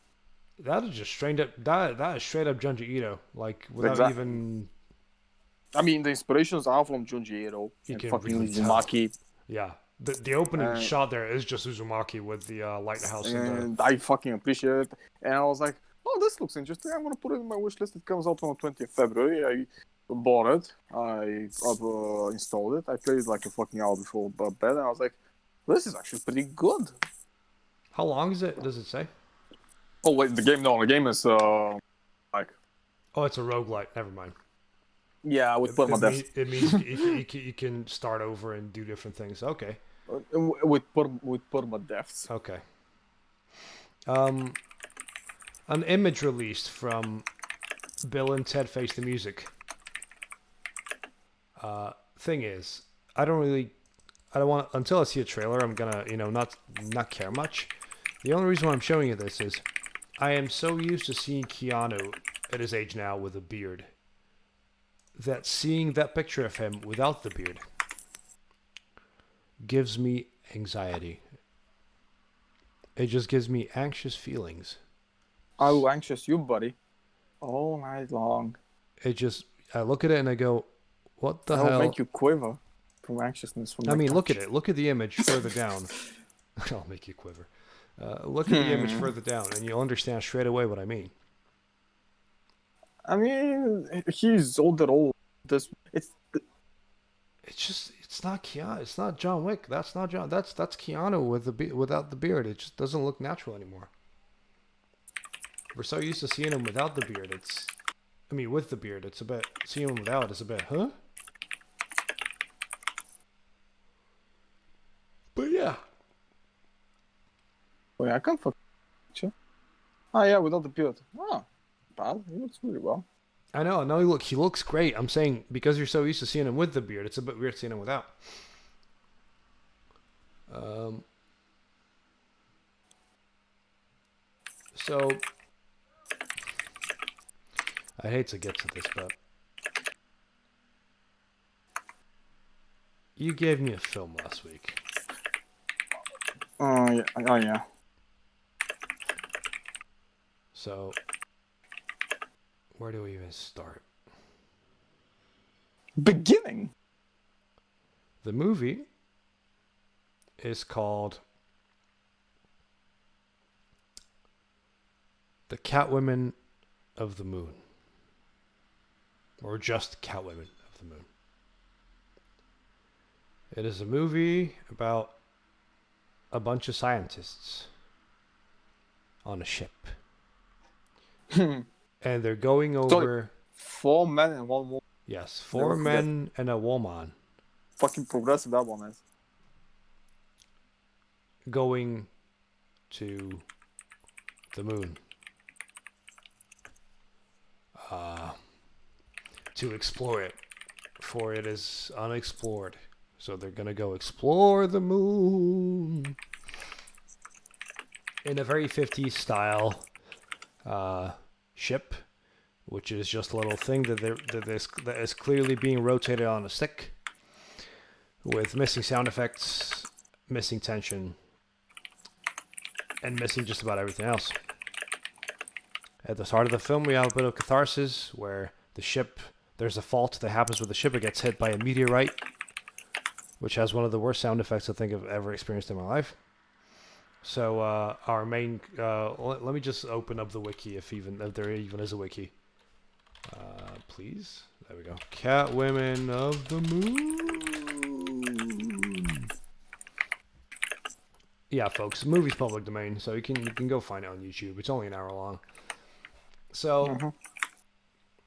That is just straight up. That is straight up Junji Ito, like without Exactly. even. I mean, the inspirations are from Junji Ito You and can fucking really Uzumaki. Yeah, the opening shot there is just Uzumaki with the lighthouse. And I fucking appreciate it. And I was like, oh, this looks interesting. I'm gonna put it in my wish list. It comes out on the 20th of February. I bought it. I installed it. I played it like a fucking hour before bed. And I was like, this is actually pretty good. How long is it? Does it say? Oh wait, the game is like. Oh, it's a roguelite. Never mind. Yeah, with permadeath. It means you can start over and do different things. Okay. With permadeaths. Okay. An image released from Bill and Ted Face the Music. Thing is, I don't want, until I see a trailer, I'm gonna, not care much. The only reason why I'm showing you this is I am so used to seeing Keanu at his age now with a beard that seeing that picture of him without the beard gives me anxiety. It just gives me anxious feelings. How anxious you, buddy? All night long. I look at it and I go, what the hell? That'll make you quiver from anxiousness. Look at it. Look at the image further down. I'll make you quiver. Look at the image further down and you'll understand straight away what I mean. I mean, he's older. It's not Keanu. It's not John Wick. That's not John. That's Keanu without the beard. It just doesn't look natural anymore. We're so used to seeing him without the beard. With the beard, it's a bit. Seeing him without is a bit, huh? But yeah. Wait, I can't fuck. Oh yeah, without the beard. Oh, bad. He looks really well. I know. No, he looks great. I'm saying because you're so used to seeing him with the beard, it's a bit weird seeing him without. So I hate to get to this, but you gave me a film last week. Oh yeah. So where do we even start? Beginning. The movie is called The Catwomen of the Moon. Or just Catwomen of the Moon. It is a movie about a bunch of scientists on a ship. And they're going over... 4 men and 1 woman. Yes, 4 men and a woman. Fucking progressive that one is. Going to the moon. To explore it. For it is unexplored. So they're going to go explore the moon. In a very 50s style ship. Which is just a little thing that is clearly being rotated on a stick. With missing sound effects, missing tension, and missing just about everything else. At the start of the film, we have a bit of catharsis where the ship, there's a fault that happens with the ship. It gets hit by a meteorite, which has one of the worst sound effects I think I've ever experienced in my life. So our main, let me just open up the wiki if there even is a wiki. Please. There we go. Catwomen of the Moon. Yeah, folks, the movie's public domain, so you can go find it on YouTube. It's only an hour long. So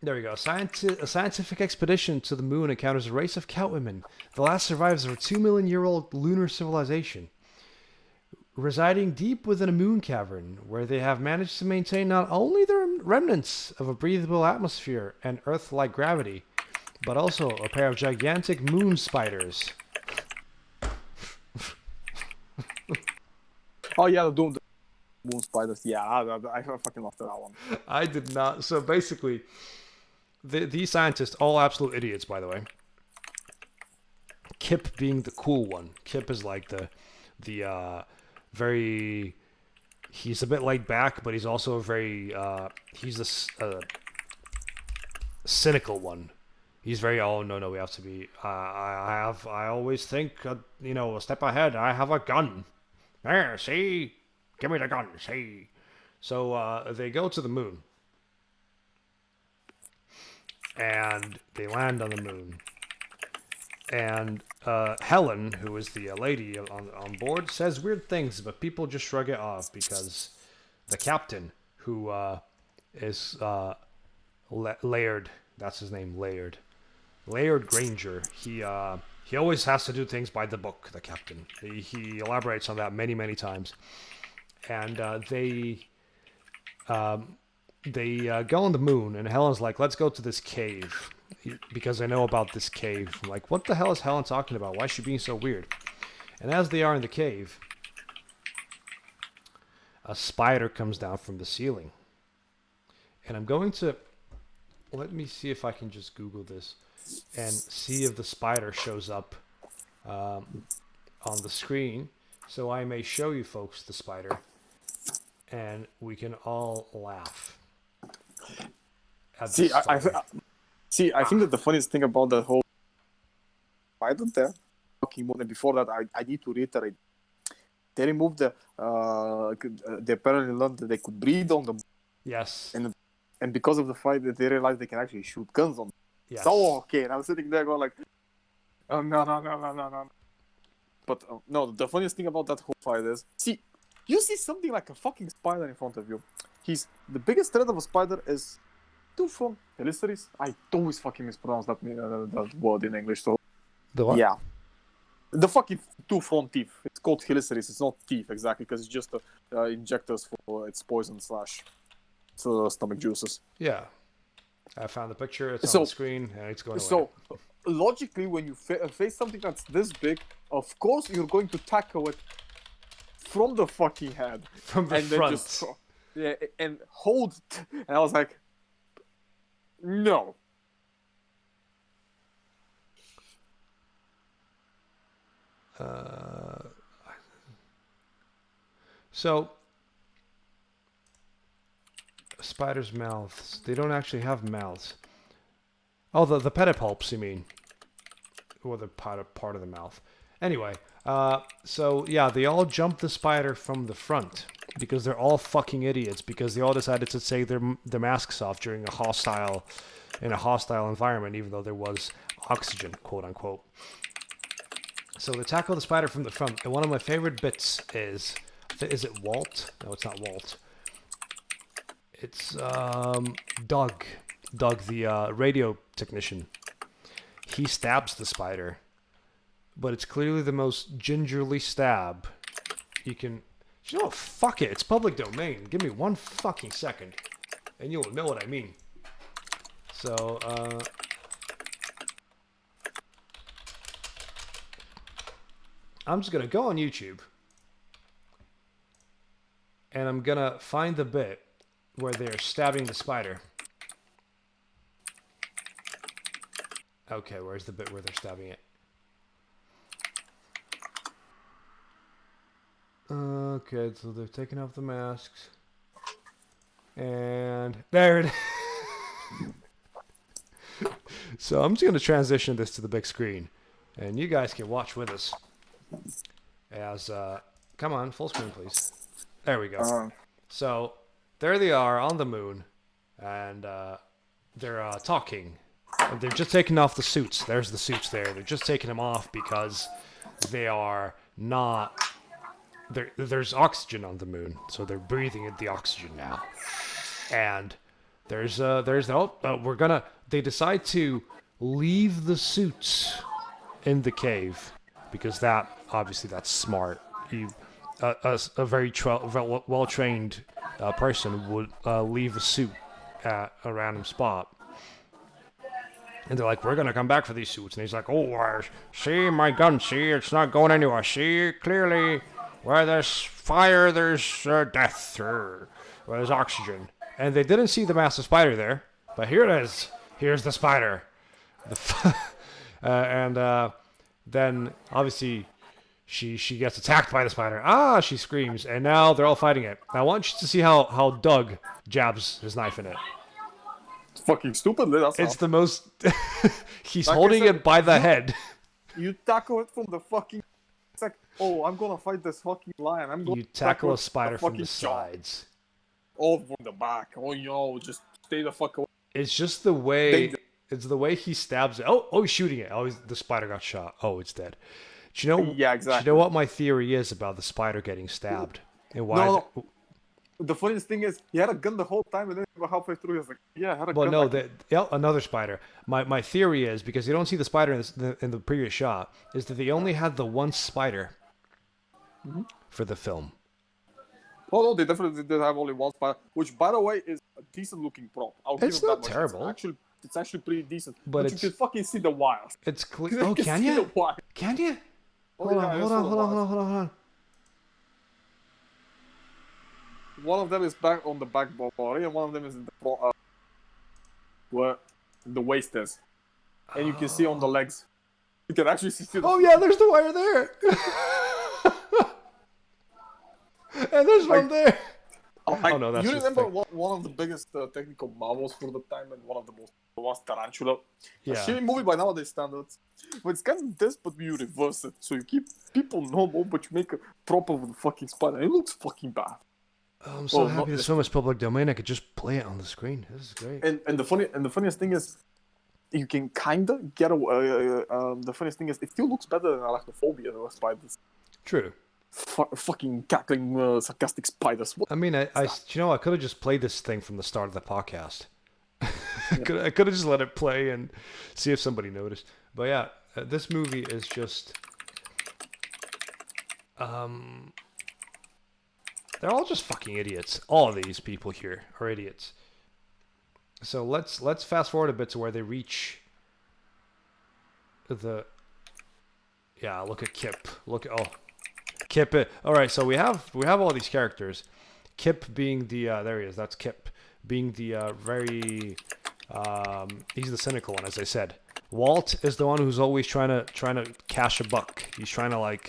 there we go. A scientific expedition to the moon encounters a race of catwomen. The last survivors of a 2 million-year-old lunar civilization, residing deep within a moon cavern, where they have managed to maintain not only the remnants of a breathable atmosphere and Earth-like gravity, but also a pair of gigantic moon spiders. Oh yeah, the moon spiders. Yeah, I fucking loved that one. I did not. So basically, these scientists, all absolute idiots, by the way. Kip being the cool one. Kip is like the very. He's a bit laid back, but he's also a very. He's a cynical one. He's very. Oh no, we have to be. I always think a step ahead. I have a gun. There, see, give me the gun. See. So they go to the moon. And they land on the moon. And Helen, who is the lady on board, says weird things, but people just shrug it off because the captain, who is Laird, that's his name, Laird Granger, he always has to do things by the book, the captain. He elaborates on that many times. And they go on the moon, and Helen's like, let's go to this cave, because I know about this cave. I'm like, what the hell is Helen talking about? Why is she being so weird? And as they are in the cave, a spider comes down from the ceiling. And I'm going to... Let me see if I can just Google this and see if the spider shows up on the screen, so I may show you folks the spider, and we can all laugh. See, I think that the funniest thing about the whole spider there, fucking moon, and before that, I need to reiterate, they removed they apparently learned that they could breathe on the moon. Yes. And because of the fight, that they realized they can actually shoot guns on them. Yes. So okay, and I was sitting there going like, oh no. But no, the funniest thing about that whole fight is, you see something like a fucking spider in front of you. The biggest threat of a spider is two-front heliceris. I always fucking mispronounce that word in English. So the what? Yeah, the fucking two-front teeth. It's called heliceris. It's not teeth exactly, because it's just injectors for its poison / stomach juices. Yeah, I found the picture. It's on the screen, and it's going away. So logically, when you face something that's this big, of course you're going to tackle it from the fucking head, from the front. And hold it. And I was like, no. So, spiders' mouths. They don't actually have mouths. Oh, the pedipalps, you mean? Or the part of the mouth. Anyway, so yeah, they all jumped the spider from the front because they're all fucking idiots, because they all decided to take their masks off during a hostile environment, even though there was oxygen, quote unquote. So they tackle the spider from the front, and one of my favorite bits is it Walt? No, it's not Walt. It's Doug, the radio technician. He stabs the spider, but it's clearly the most gingerly stab you can. You know what? Fuck it. It's public domain. Give me 1 fucking second, and you'll know what I mean. So, I'm just gonna go on YouTube, and I'm gonna find the bit where they're stabbing the spider. Okay, where's the bit where they're stabbing it? Okay, so they've taken off the masks. And there it is. So I'm just going to transition this to the big screen. And you guys can watch with us. As, come on, full screen, please. There we go. So, there they are on the moon. And they're talking. And they're just taking off the suits. There's the suits there. They're just taking them off because they are not... There's oxygen on the moon, so they're breathing in the oxygen now. And They decide to leave the suits in the cave because that's smart. A very well trained person would leave a suit at a random spot. And they're like, we're going to come back for these suits. And he's like, see my gun, see, it's not going anywhere. See, clearly, where there's fire, there's death, or where there's oxygen. And they didn't see the massive spider there, but here it is. Here's the spider. Then, obviously, she gets attacked by the spider. She screams, and now they're all fighting it. I want you to see how Doug jabs his knife in it. Fucking stupid. It's the most. He's holding it by the head. You tackle it from the fucking. It's like, I'm gonna fight this fucking lion. I'm going. You tackle a spider from the sides. From the back. Just stay the fuck away. It's just the way. It's the way he stabs it. He's shooting it. The spider got shot. It's dead. Do you know? Yeah, exactly. Do you know what my theory is about the spider getting stabbed and why? No. The funniest thing is, he had a gun the whole time, and then halfway through, he was like, "Yeah, I had a gun." Well, no, another spider. My theory is, because you don't see the spider in the previous shot, is that they only had the one spider for the film. Oh no, they definitely did have only one spider, which, by the way, is a decent-looking prop. It's not terrible. It's actually pretty decent. But you can fucking see the wires. It's clear. Oh, can you? Can you? Hold on. One of them is back on the back body, and one of them is in the front, where the waist is. And you can see on the legs. You can actually see the... Oh, yeah, there's the wire there. And there's one there. No, that's you remember one of the biggest technical marvels for the time, and one of the most was Tarantula. Yeah. A shitty movie by nowadays standards. But it's kind of this, but you reverse it. So you keep people normal, but you make a prop of the fucking spider. It looks fucking bad. I'm so happy this film is public domain. I could just play it on the screen. This is great. And the funniest thing is, you can kinda get away. The funniest thing is, it still looks better than Arachnophobia or spiders. True. Fucking cackling, sarcastic spiders. I mean, I could have just played this thing from the start of the podcast. I could have just let it play and see if somebody noticed. But yeah, this movie is just. They're all just fucking idiots. All of these people here are idiots. So let's fast forward a bit to where they reach the. Yeah, look at Kip. Kip. All right, so we have all these characters. Kip being the there he is. That's Kip being the very. He's the cynical one, as I said. Walt is the one who's always trying to cash a buck. He's trying to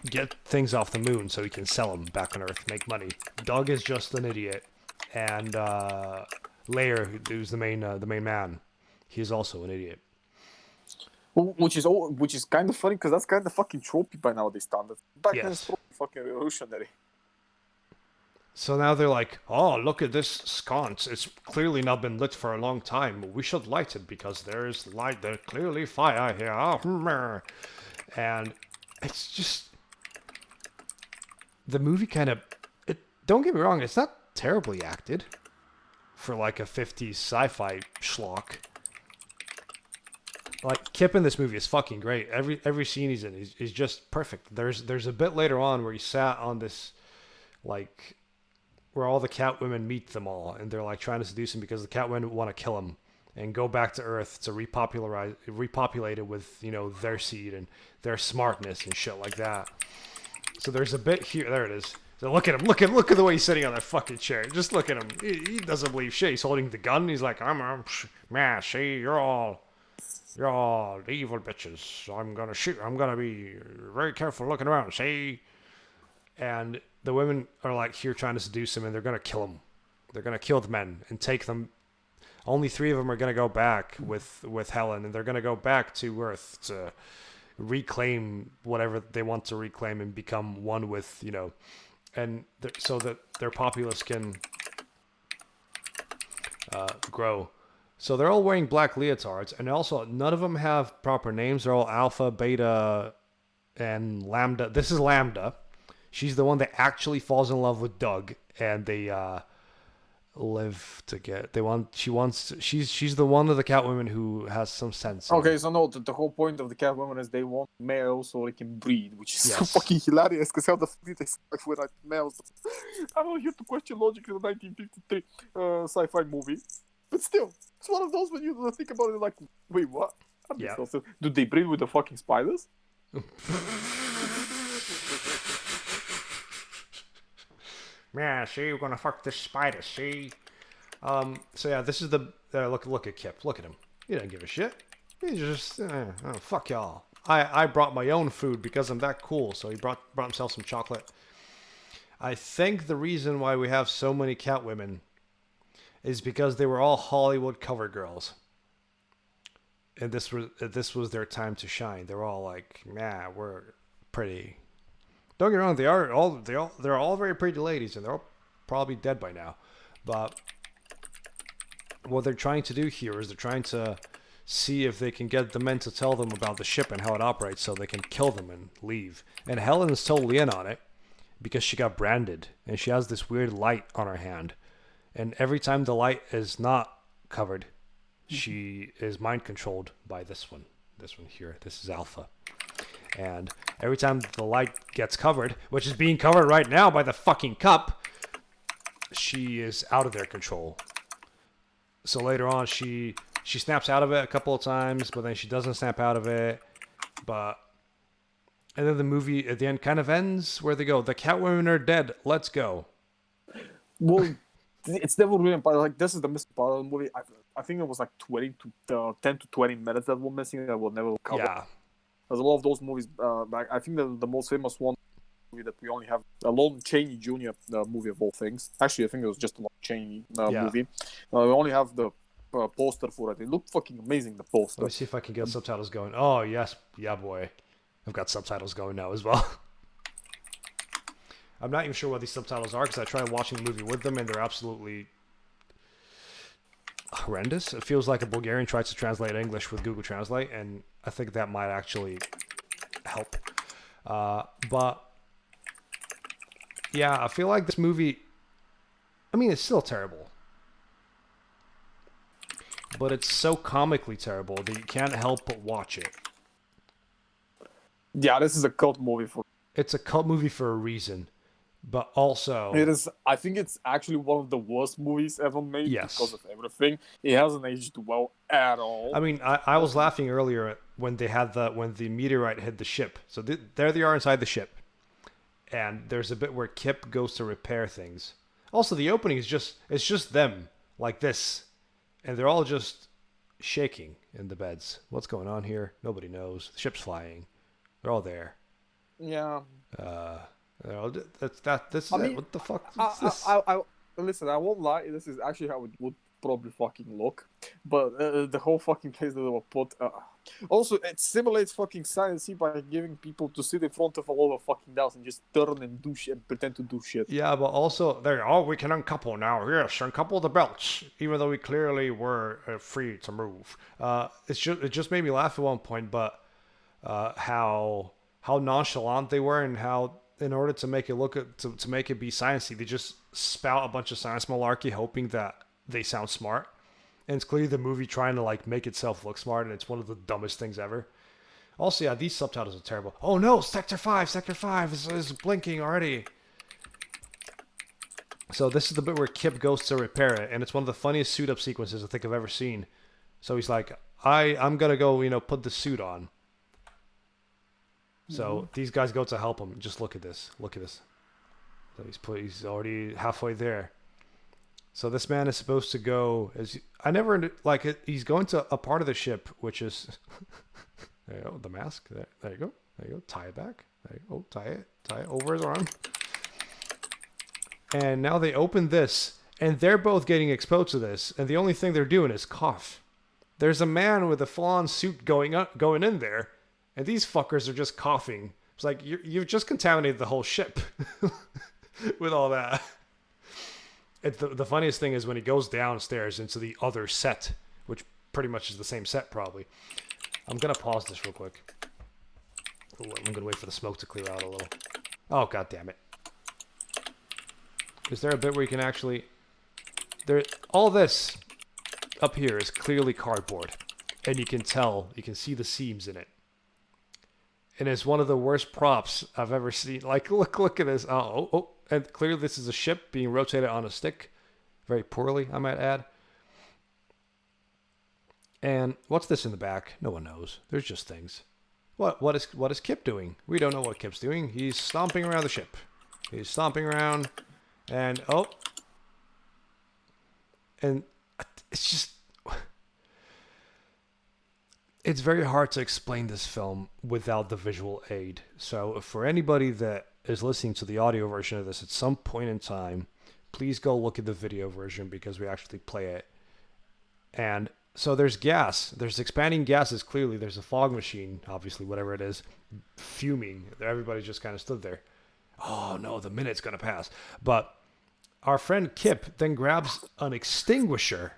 get things off the moon so he can sell them back on Earth, make money. Doug is just an idiot, and Lair, who's the main man, he's also an idiot. Which is kind of funny because that's kind of fucking tropey by nowadays standards. Back then, it's fucking revolutionary. So now they're like, oh, look at this sconce. It's clearly not been lit for a long time. We should light it because there's light. There's clearly fire here. And it's just... The movie kind of... Don't get me wrong, it's not terribly acted for like a 50s sci-fi schlock. Like, Kip in this movie is fucking great. Every scene he's in is just perfect. There's a bit later on where he sat on this, like... where all the cat women meet them all, and they're like trying to seduce him because the cat women want to kill him and go back to Earth to repopulate it with, you know, their seed and their smartness and shit like that. So there's a bit here. There it is. So look at him. Look at the way he's sitting on that fucking chair. Just look at him. He doesn't believe shit. He's holding the gun. He's like, man, see, you're all evil bitches. I'm gonna shoot. I'm gonna be very careful looking around. See. And the women are like here trying to seduce him, and they're gonna kill him. They're gonna kill the men and take them. Only 3 of them are gonna go back with Helen, and they're gonna go back to Earth to reclaim whatever they want to reclaim and become one with, you know, and so that their populace can grow. So they're all wearing black leotards, and also none of them have proper names. They're all Alpha, Beta, and Lambda. This is Lambda. She's the one that actually falls in love with Doug, and they live to get. She's the one of the Catwomen who has some sense. Okay, so no, the whole point of the Catwoman is they want males so they can breed, which is so Yes. fucking hilarious. Because how the fuck did they survive without males? I'm not here to question logic in the 1953 sci-fi movie, but still, it's one of those when you think about it, like, wait, what? Yeah. Do they breed with the fucking spiders? Yeah, see, we're gonna fuck this spider, see? So yeah, this is the look at Kip. Look at him. He doesn't give a shit. He's just oh, fuck y'all. I brought my own food because I'm that cool. So he brought himself some chocolate. I think the reason why we have so many Catwomen is because they were all Hollywood cover girls, and this was their time to shine. They're all like, yeah, we're pretty. Don't get me wrong, they're all very pretty ladies, and they're all probably dead by now. But what they're trying to do here is they're trying to see if they can get the men to tell them about the ship and how it operates, so they can kill them and leave. And Helen is totally in on it because she got branded, and she has this weird light on her hand. And every time the light is not covered, she is mind controlled by this one. This one here. This is Alpha. And every time the light gets covered, which is being covered right now by the fucking cup, she is out of their control. So later on, she snaps out of it a couple of times, but then she doesn't snap out of it. And then the movie at the end kind of ends where they go, the Catwomen are dead, let's go. Well, it's never really part. Like, this is the missing part of the movie. I think it was like 10 to 20 minutes that were missing that will never cover. Yeah. There's a lot of those movies. I think the most famous one movie that we only have, a Lon Chaney Jr. Movie of all things. Actually, I think it was just a Lon Chaney movie. We only have the poster for it. It looked fucking amazing, the poster. Let me see if I can get subtitles going. Oh, yes. Yeah, boy. I've got subtitles going now as well. I'm not even sure what these subtitles are because I tried watching the movie with them and they're absolutely horrendous. It feels like a Bulgarian tried to translate English with Google Translate, and I think that might actually help. But yeah, I feel like this movie, I mean, it's still terrible, but it's so comically terrible that you can't help but watch it. Yeah, this is a cult movie It's a cult movie for a reason. But also, it is. I think it's actually one of the worst movies ever made because of everything. It hasn't aged well at all. I mean, I was laughing earlier when the meteorite hit the ship. So there they are inside the ship, and there's a bit where Kip goes to repair things. Also, the opening is just them like this, and they're all just shaking in the beds. What's going on here? Nobody knows. The ship's flying. They're all there. Yeah. What the fuck is this? Listen, I won't lie. This is actually how it would probably fucking look. But the whole fucking place that they were put. Also, it simulates fucking science by giving people to sit in front of a lot of fucking dolls and just turn and do shit and pretend to do shit. Yeah, but also, we can uncouple now. Yes, uncouple the belts, even though we clearly were free to move. It just made me laugh at one point, but how nonchalant they were, and how, in order to make it to make it be sciencey, they just spout a bunch of science malarkey, hoping that they sound smart. And it's clearly the movie trying to like make itself look smart, and it's one of the dumbest things ever. Also, yeah, these subtitles are terrible. Oh no, Sector 5 is blinking already. So this is the bit where Kip goes to repair it, and it's one of the funniest suit up sequences I think I've ever seen. So he's like, I'm gonna go, put the suit on. So these guys go to help him. Just look at this. So he's already halfway there. So this man is supposed to go. He's going to a part of the ship, which is there you go, the mask. There you go. Tie it back. There you go. Tie it over his arm. And now they open this, and they're both getting exposed to this, and the only thing they're doing is cough. There's a man with a full-on suit going in there. And these fuckers are just coughing. It's like, you've just contaminated the whole ship with all that. The funniest thing is when he goes downstairs into the other set, which pretty much is the same set probably. I'm going to pause this real quick. I'm going to wait for the smoke to clear out a little. Oh, god damn it. Is there a bit where you can actually... all this up here is clearly cardboard. And you can see the seams in it. And it's one of the worst props I've ever seen. Like, look at this. Oh. And clearly this is a ship being rotated on a stick. Very poorly, I might add. And what's this in the back? No one knows. There's just things. What is Kip doing? We don't know what Kip's doing. He's stomping around the ship. He's stomping around. And, and it's just... It's very hard to explain this film without the visual aid. So for anybody that is listening to the audio version of this at some point in time, please go look at the video version because we actually play it. And so there's gas. There's expanding gases, clearly. There's a fog machine, obviously, whatever it is, fuming. Everybody just kind of stood there. Oh, no, the minute's going to pass. But our friend Kip then grabs an extinguisher,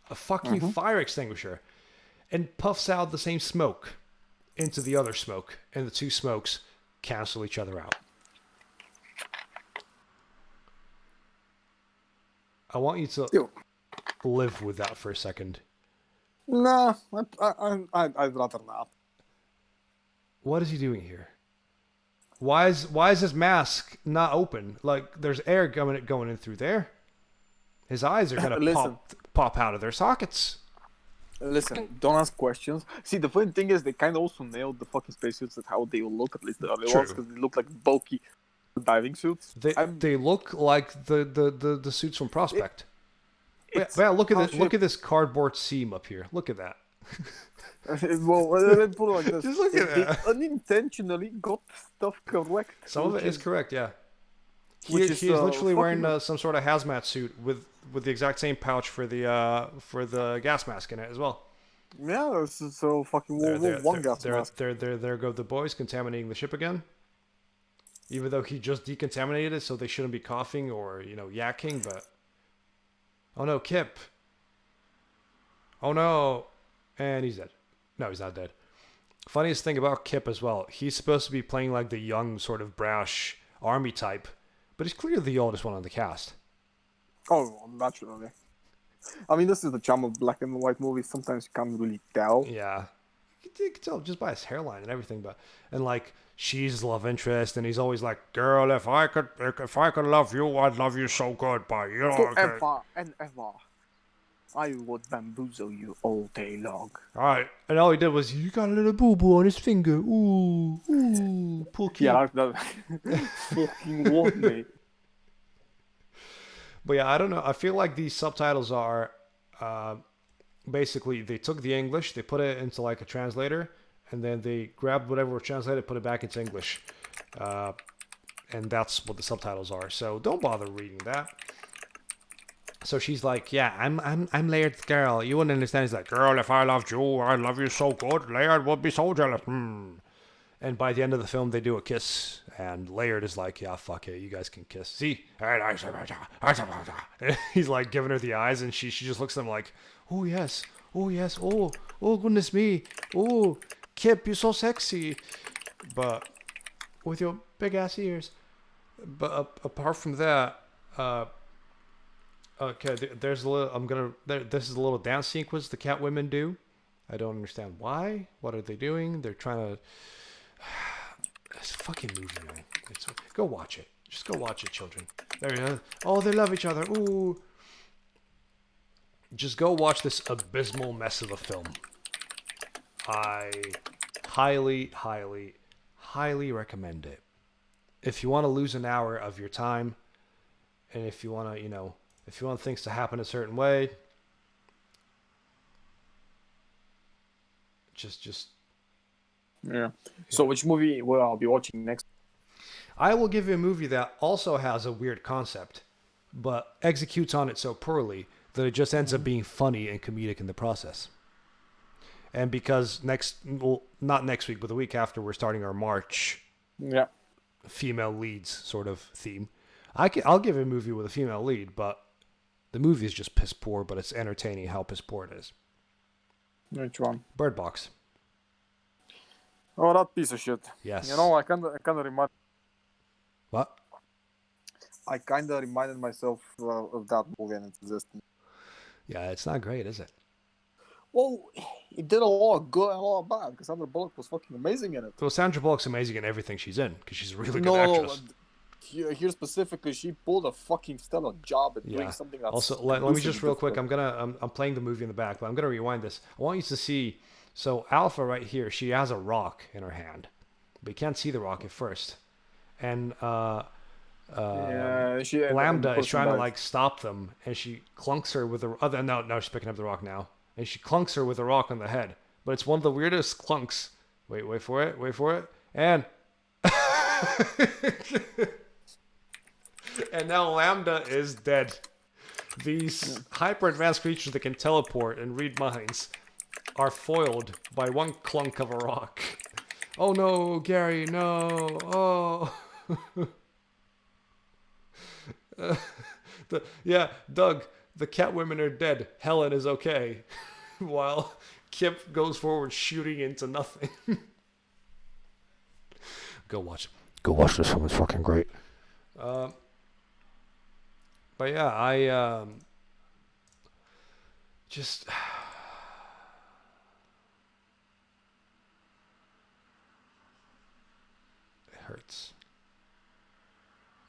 a fucking fire extinguisher, and puffs out the same smoke into the other smoke. And the two smokes cancel each other out. I want you to live with that for a second. Nah, I'd rather not. What is he doing here? Why is his mask not open? Like, there's air going in through there. His eyes are gonna pop out of their sockets. Listen, don't ask questions. See, the funny thing is, they kind of also nailed the fucking spacesuits at how they will look, at least the other ones, because they look like bulky diving suits. They look like the suits from Prospect. Yeah, look at this cardboard seam up here. Look at that. Well, let's put it like this. Just look at that. They unintentionally got stuff correct. Some of it is correct, yeah. He is literally wearing some sort of hazmat suit with the exact same pouch for the gas mask in it as well. Yeah, so fucking World War I gas mask. There go the boys contaminating the ship again. Even though he just decontaminated it, so they shouldn't be coughing or yakking. But oh no, Kip! Oh no, and he's dead. No, he's not dead. Funniest thing about Kip as well, he's supposed to be playing like the young, sort of brash army type, but he's clearly the oldest one on the cast. Oh, naturally. I mean, this is the charm of black and white movies. Sometimes you can't really tell. Yeah. You can tell just by his hairline and everything, and like she's the love interest, and he's always like, "Girl, if I could love you, I'd love you so good, but you know." Forever and ever, I would bamboozle you all day long. All right, and all he did was, "You got a little boo boo on his finger, ooh, poor kid." Yeah, that fucking what, mate. But yeah, I don't know. I feel like these subtitles are basically they took the English, they put it into like a translator, and then they grabbed whatever was translated, put it back into English, and that's what the subtitles are. So don't bother reading that. So she's like, "Yeah, I'm Laird's girl. You wouldn't understand." He's like, "Girl, if I loved you, I'd love you so good. Laird would be so jealous." And by the end of the film, they do a kiss, and Laird is like, "Yeah, fuck it, you guys can kiss." See, he's like giving her the eyes, and she just looks at him like, "Oh yes, oh goodness me, oh Kip, you're so sexy," but with your big ass ears. But apart from that, okay, there's a little. This is a little dance sequence the cat women do. I don't understand why. What are they doing? They're trying to. It's a fucking movie, man. Go watch it. Just go watch it, children. There you go. Oh, they love each other. Ooh. Just go watch this abysmal mess of a film. I highly, highly, highly recommend it. If you want to lose an hour of your time, and if you want to, if you want things to happen a certain way, just. Yeah. So which movie will I be watching next? I will give you a movie that also has a weird concept, but executes on it so poorly that it just ends up being funny and comedic in the process. And because not next week, but the week after, we're starting our March female leads sort of theme. I'll give you a movie with a female lead, but the movie is just piss poor, but it's entertaining how piss poor it is. Which one? Bird Box. Oh, that piece of shit. Yes. I kind of remind. What? I kind of reminded myself of that movie and its existence. Yeah, it's not great, is it? Well, it did a lot of good and a lot of bad, because Sandra Bullock was fucking amazing in it. Well, Sandra Bullock's amazing in everything she's in because she's a really good No, actress. here specifically, she pulled a fucking stellar job at doing Yeah. something that's Also, let me just real quick. difficult. I'm playing the movie in the back, but I'm gonna rewind this. I want you to see. So Alpha right here, she has a rock in her hand, but you can't see the rock at first, and Yeah, she and the Lambda is person trying to dies. like stop them, and she clunks her with a other. No, she's picking up the rock now, and she clunks her with a rock on the head. But it's one of the weirdest clunks. Wait for it, and and now Lambda is dead. These hyper advanced creatures that can teleport and read minds are foiled by one clunk of a rock. Oh no, Gary, no. Oh. Doug, the cat women are dead. Helen is okay. While Kip goes forward shooting into nothing. Go watch this film. It's fucking great. But yeah, I just it hurts.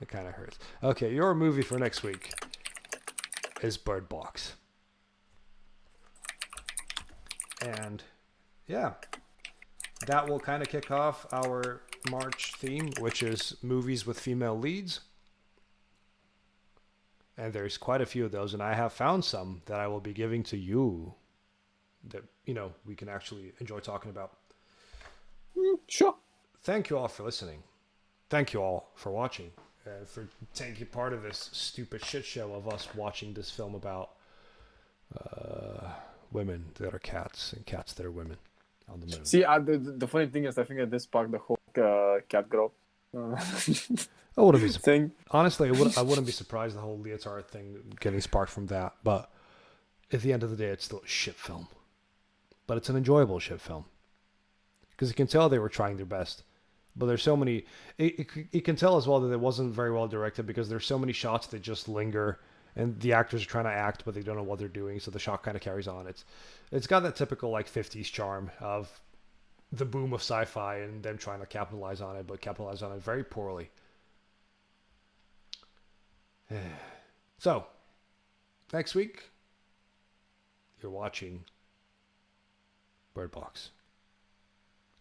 It kind of hurts. Okay, your movie for next week is Bird Box. And yeah, that will kind of kick off our March theme, which is movies with female leads. And there's quite a few of those, and I have found some that I will be giving to you that, we can actually enjoy talking about. Sure. Thank you all for listening. Thank you all for watching. For taking part of this stupid shit show of us watching this film about women that are cats and cats that are women on the moon. See, the funny thing is, I think at this sparked the whole cat girl I wouldn't be thing. honestly. I wouldn't be surprised the whole leotard thing getting sparked from that. But at the end of the day, it's still a shit film. But it's an enjoyable shit film because you can tell they were trying their best. But there's so many. You can tell as well that it wasn't very well directed because there's so many shots that just linger, and the actors are trying to act, but they don't know what they're doing, so the shot kind of carries on. It's got that typical like 50s charm of the boom of sci-fi and them trying to capitalize on it, but capitalize on it very poorly. So, next week, you're watching Bird Box.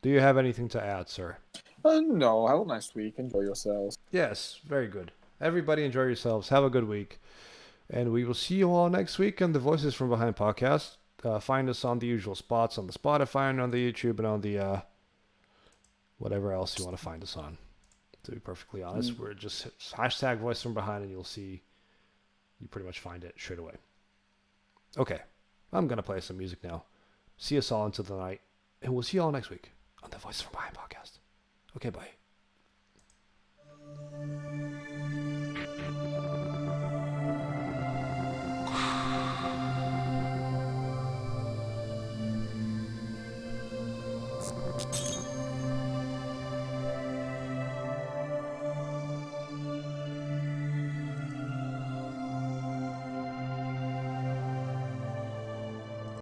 Do you have anything to add, sir? No, have a nice week. Enjoy yourselves. Yes, very good. Everybody enjoy yourselves. Have a good week. And we will see you all next week on the Voices from Behind podcast. Find us on the usual spots on the Spotify and on the YouTube and on the whatever else you want to find us on. To be perfectly honest, we're just hashtag Voice from Behind and you'll see, you pretty much find it straight away. Okay, I'm going to play some music now. See us all into the night. And we'll see you all next week on the Voices from Behind podcast. Okay, bye.